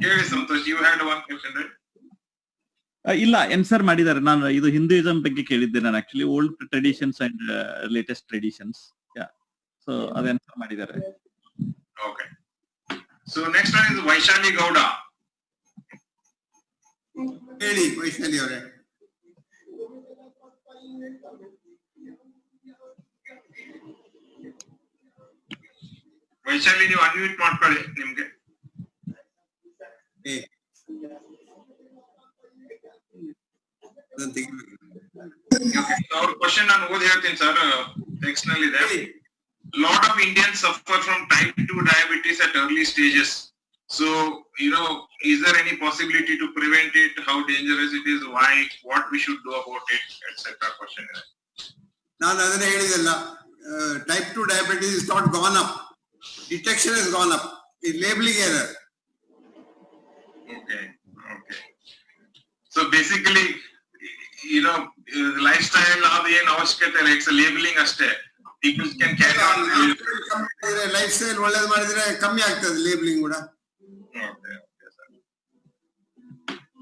ಹೇಳಿ Santosh, you had one question, right? ಇಲ್ಲ, ಆನ್ಸರ್ ಮಾಡಿದ್ದಾರೆ. ನಾನು ಇದು ಹಿಂದೂಯಿಸಂ ಬಗ್ಗೆ ಕೇಳಿದ್ದೆ. ನಾನು actually old traditions and latest traditions. So ಅದು ಆನ್ಸರ್ ಮಾಡಿದ್ದಾರೆ. Okay. So next one is Vaishali Gowda. ಹೇಳಿ ವೈಶಾಲಿ ಅವರೇ. ವೈಶಾಲಿ, ನೀವು ಅನ್ಮ್ಯೂಟ್ ಮಾಡ್ಕೊಳ್ಳಿ ನಿಮ್ಗೆ. ಅವ್ರ ಕ್ವಶನ್ ನಾನು ಓದಿ ಹೇಳ್ತೀನಿ ಸರ್, ಟೆಕ್ಸ್ಟ್ ನಲ್ಲಿ ಇದೆ. Lot of Indians suffer from type 2 diabetes at early stages. So, is there any possibility to prevent it? How dangerous it is? Why? What we should do about it? Etc. Question ಇದೆ. ನಾನು ಅದನ್ನೇ ಹೇಳಿದಲ್ಲ, type 2 diabetes is not gone up. Detection has gone up. It's labeling error. Okay. So basically, lifestyle ಏನು ಅವಶ್ಯಕತೆ ಇಲ್ಲ, it's a labeling ಅಷ್ಟೇ. People can carry on. Life style ಒಳ್ಳೇದು ಮಾಡಿದ್ರೆ ಕಮ್ಮಿ ಆಗ್ತದೆ ಲೇಬಲಿಂಗ್ ಕೂಡ. Okay, sir.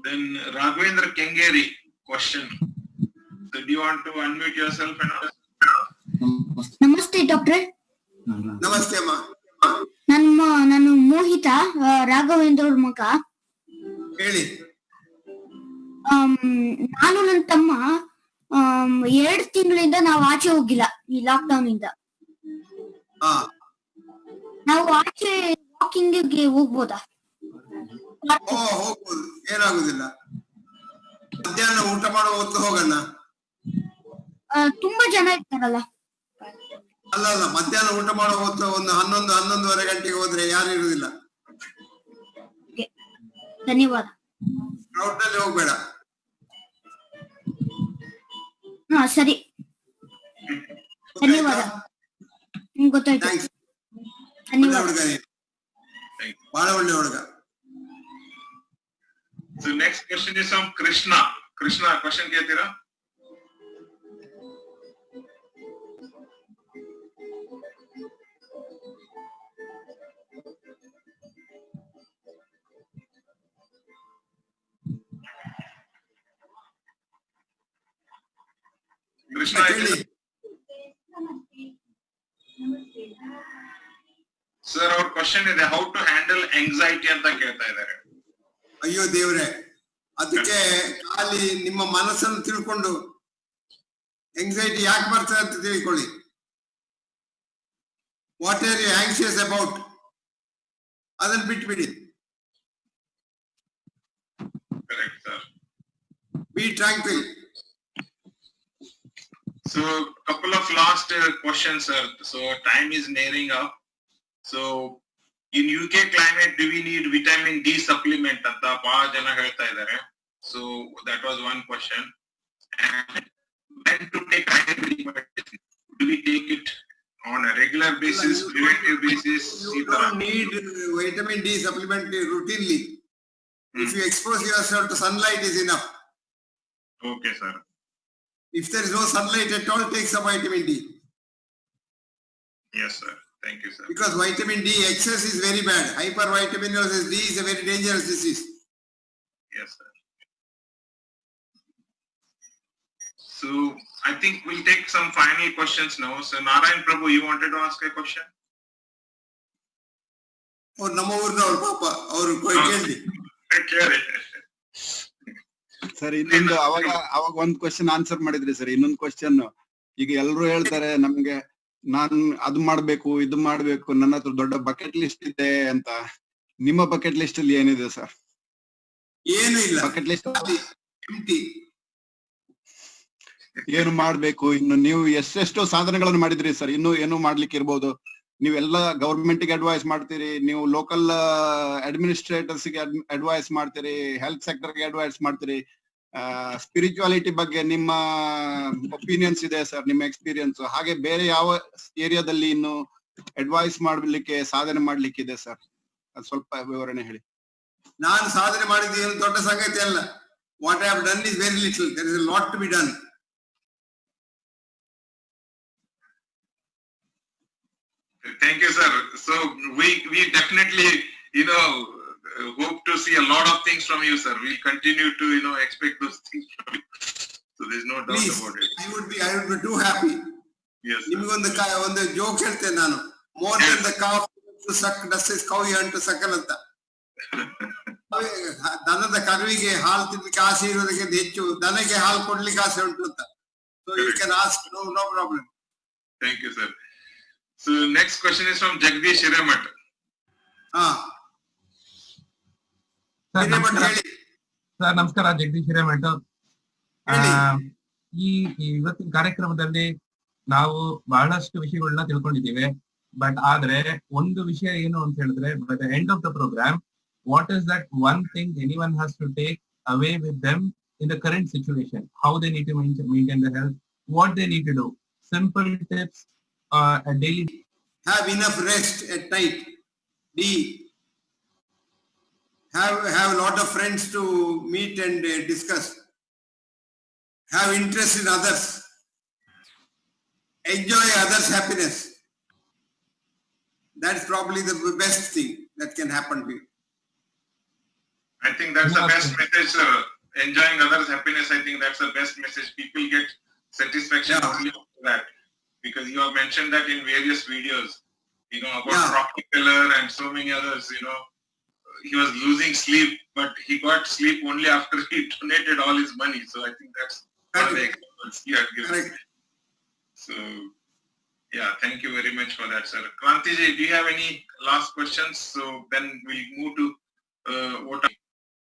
Then Raghavendra Kengeri question. So do you want to unmute yourself and ask? ನಮಸ್ತೆ ಡಾಕ್ಟ್ರೆ. ನಮಸ್ತೆ ಅಮ್ಮ. ನಾನು ಮೋಹಿತ, ರಾಘವೇಂದ್ರ ಅವ್ರ ಮಗ. ಹೇಳಿ. ನಾನು ನನ್ನ ತಮ್ಮ 2 ತಿಂಗಳಿಂದ ನಾವು ಆಚೆ ಹೋಗಿಲ್ಲ ಈ ಲಾಕ್ಡೌನ್ ಇಂದ. ನಾವು ಆಚೆ ವಾಕಿಂಗ್ ಹೋಗ್ಬೋದಾ? ಹೋಗ್ಬೋದು, ಏನಾಗುದಿಲ್ಲ. ಮಧ್ಯಾಹ್ನ ಊಟ ಮಾಡೋ ಹೊತ್ತು ಹೋಗೋಣ. ತುಂಬಾ ಜನ ಇರ್ತಾರಲ್ಲ. ಅಲ್ಲ, ಮಧ್ಯಾಹ್ನ ಊಟ ಮಾಡೋ ಹೊತ್ತು ಒಂದು 11-11:30 ಗಂಟೆಗೆ ಹೋದ್ರೆ ಯಾರು ಇರುವುದಿಲ್ಲ. ಧನ್ಯವಾದ. ಕ್ರೌಡ್ ನಲ್ಲಿ ಹೋಗ್ಬೇಡ. ಸರಿ, ಧನ್ಯವಾದ. ಗೊತ್ತಾಯ್ತು, ಧನ್ಯವಾದ. ಬಹಳ ಒಳ್ಳೆ ಹುಡುಗ. So next question is from Krishna. Krishna, question ಕೇಳ್ತೀರಾ? ಕೃಷ್ಣ, ಕ್ವಶನ್ ಇದೆ, ಹೌ ಟು ಹ್ಯಾಂಡಲ್ ಆಂಗ್ಸೈಟಿ ಅಂತ ಕೇಳ್ತಾ ಇದ್ದಾರೆ. ಅಯ್ಯೋ ದೇವ್ರೆ, ಅದಕ್ಕೆ ಖಾಲಿ ನಿಮ್ಮ ಮನಸ್ಸನ್ನು ತಿಳ್ಕೊಂಡು ಆಂಗ್ಸೈಟಿ ಯಾಕೆ ಬರ್ತದೆ ಅಂತ ತಿಳ್ಕೊಳ್ಳಿ. What are you anxious about, ಅದನ್ನ ಬಿಟ್ಬಿಡಿ. Correct sir. Be tranquil. So couple of last questions, sir. So time is nearing up. So in UK climate, do we need vitamin D supplement ಅಂತ ಬಹಳ ಜನ ಹೇಳ್ತಾ ಇದ್ದಾರೆ. So that was one question. And when to take Ayurvedic medicine? Do we take it on a regular basis, preventive basis? You don't need vitamin D supplement routinely. If you expose yourself to sunlight is enough. Okay, sir. If there is no sunlight at all, take some vitamin D. Yes, sir. Thank you, sir. Because vitamin D excess is very bad. Hypervitaminosis D is a very dangerous disease. Yes, sir. So I think we'll take some final questions now. So Narayan Prabhu, you wanted to ask a question? Oh, ನಮ್ಮ ಊರಿನವರು ಪಾಪ ಅವರು ಕೇಳಿ. Sir ಇನ್ನೊಂದು ಅವಾಗ ಒಂದ್ question answer ಮಾಡಿದ್ರಿ sir. ಇನ್ನೊಂದು ಕ್ವಶನ್, ಈಗ ಎಲ್ರು ಹೇಳ್ತಾರೆ ನಮ್ಗೆ ನಾನ್ ಅದು ಮಾಡ್ಬೇಕು ಇದು ಮಾಡ್ಬೇಕು, ನನ್ನ ಹತ್ರ ದೊಡ್ಡ ಬಕೆಟ್ ಲಿಸ್ಟ್ ಇದೆ ಅಂತ. ನಿಮ್ಮ ಬಕೆಟ್ ಲಿಸ್ಟ್ ಅಲ್ಲಿ ಏನಿದೆ ಸರ್? ಏನು ಇಲ್ಲ, ಬಕೆಟ್ ಲಿಸ್ಟ್ ಎಂಟಿ. ಏನು ಮಾಡ್ಬೇಕು, ಇನ್ನು ನೀವು ಎಷ್ಟೆಷ್ಟೋ ಸಾಧನೆಗಳನ್ನು ಮಾಡಿದ್ರಿ ಸರ್, ಇನ್ನು ಏನು ಮಾಡ್ಲಿಕ್ಕೆ ಇರ್ಬೋದು. ನೀವೆಲ್ಲ ಗವರ್ಮೆಂಟ್ ಗೆ ಅಡ್ವೈಸ್ ಮಾಡ್ತೀರಿ, ನೀವು ಲೋಕಲ್ ಅಡ್ಮಿನಿಸ್ಟ್ರೇಟರ್ಸ್ ಗೆ ಅಡ್ವೈಸ್ ಮಾಡ್ತೀರಿ, ಹೆಲ್ತ್ ಸೆಕ್ಟರ್ ಗೆ ಅಡ್ವೈಸ್ ಮಾಡ್ತೀರಿ. ಸ್ಪಿರಿಚುವಾಲಿಟಿ ಬಗ್ಗೆ ನಿಮ್ಮ ಒಪಿನಿಯನ್ಸ್ ಇದೆ ಸರ್, ನಿಮ್ಮ ಎಕ್ಸ್ಪೀರಿಯನ್ಸ್. ಹಾಗೆ ಬೇರೆ ಯಾವ ಏರಿಯಾದಲ್ಲಿ ಇನ್ನು ಅಡ್ವೈಸ್ ಮಾಡ್ಲಿಕ್ಕೆ ಸಾಧನೆ ಮಾಡ್ಲಿಕ್ಕೆ ಇದೆ ಸರ್? ಅದು ಸ್ವಲ್ಪ ವಿವರಣೆ ಹೇಳಿ. ನಾನು ಸಾಧನೆ ಮಾಡಿದ್ದು ಏನು ದೊಡ್ಡ ಸಂಗತಿ ಅಲ್ಲ. What I have done is very little. There is a lot to be done. Thank you, sir. So we definitely, hope to see a lot of things from you, sir. We'll continue to, expect those things from you. So there's no doubt Please, about it. I would be too happy. Yes, sir. ನಿಮಗೊಂದು joke ಹೇಳ್ತೇನೆ ನಾನು. More than the cow to suck, does his cow yearn to suckle ಅಂತ. ದನದ ಕರುವಿಗೆ ಹಾಲು ತಿನ್ಲಿಕ್ಕೆ ಆಸೆ ಇರೋದಕ್ಕಿಂತ ಹೆಚ್ಚು ದನಗೆ ಹಾಲು ಕೊಡ್ಲಿಕ್ಕೆ ಆಸೆ ಉಂಟು ಅಂತ. So you can ask, no problem. Thank you, sir. So next question is from Jagdish Hiramat. Sir ನಮಸ್ಕಾರ, ಜಗದೀಶ್ ಹಿರೇಮಠ. ಇವತ್ತಿನ ಕಾರ್ಯಕ್ರಮದಲ್ಲಿ ನಾವು ಬಹಳಷ್ಟು ವಿಷಯಗಳನ್ನ ತಿಳ್ಕೊಂಡಿದ್ದೀವಿ. ಬಟ್ ಆದ್ರೆ ಒಂದು ವಿಷಯ ಏನು ಅಂತ ಹೇಳಿದ್ರೆ, by the end of the programme, what is that one thing anyone has to take away with them in the current situation? How they need to maintain their health, what they need to do. Simple tips, a daily. Have enough rest at night. D. Have a lot of friends to meet and discuss. Have interest in others. Enjoy others' happiness. That's probably the best thing that can happen to you. I think that's the best message, sir. Enjoying others' happiness, I think that's the best message. People get satisfaction only after that. Because you have mentioned that in various videos, about Rockefeller and so many others, he was losing sleep, but he got sleep only after he donated all his money. So I think that's one of the examples you have given. So, yeah, thank you very much for that, sir. Krantiji, do you have any last questions? So then we'll move to vote.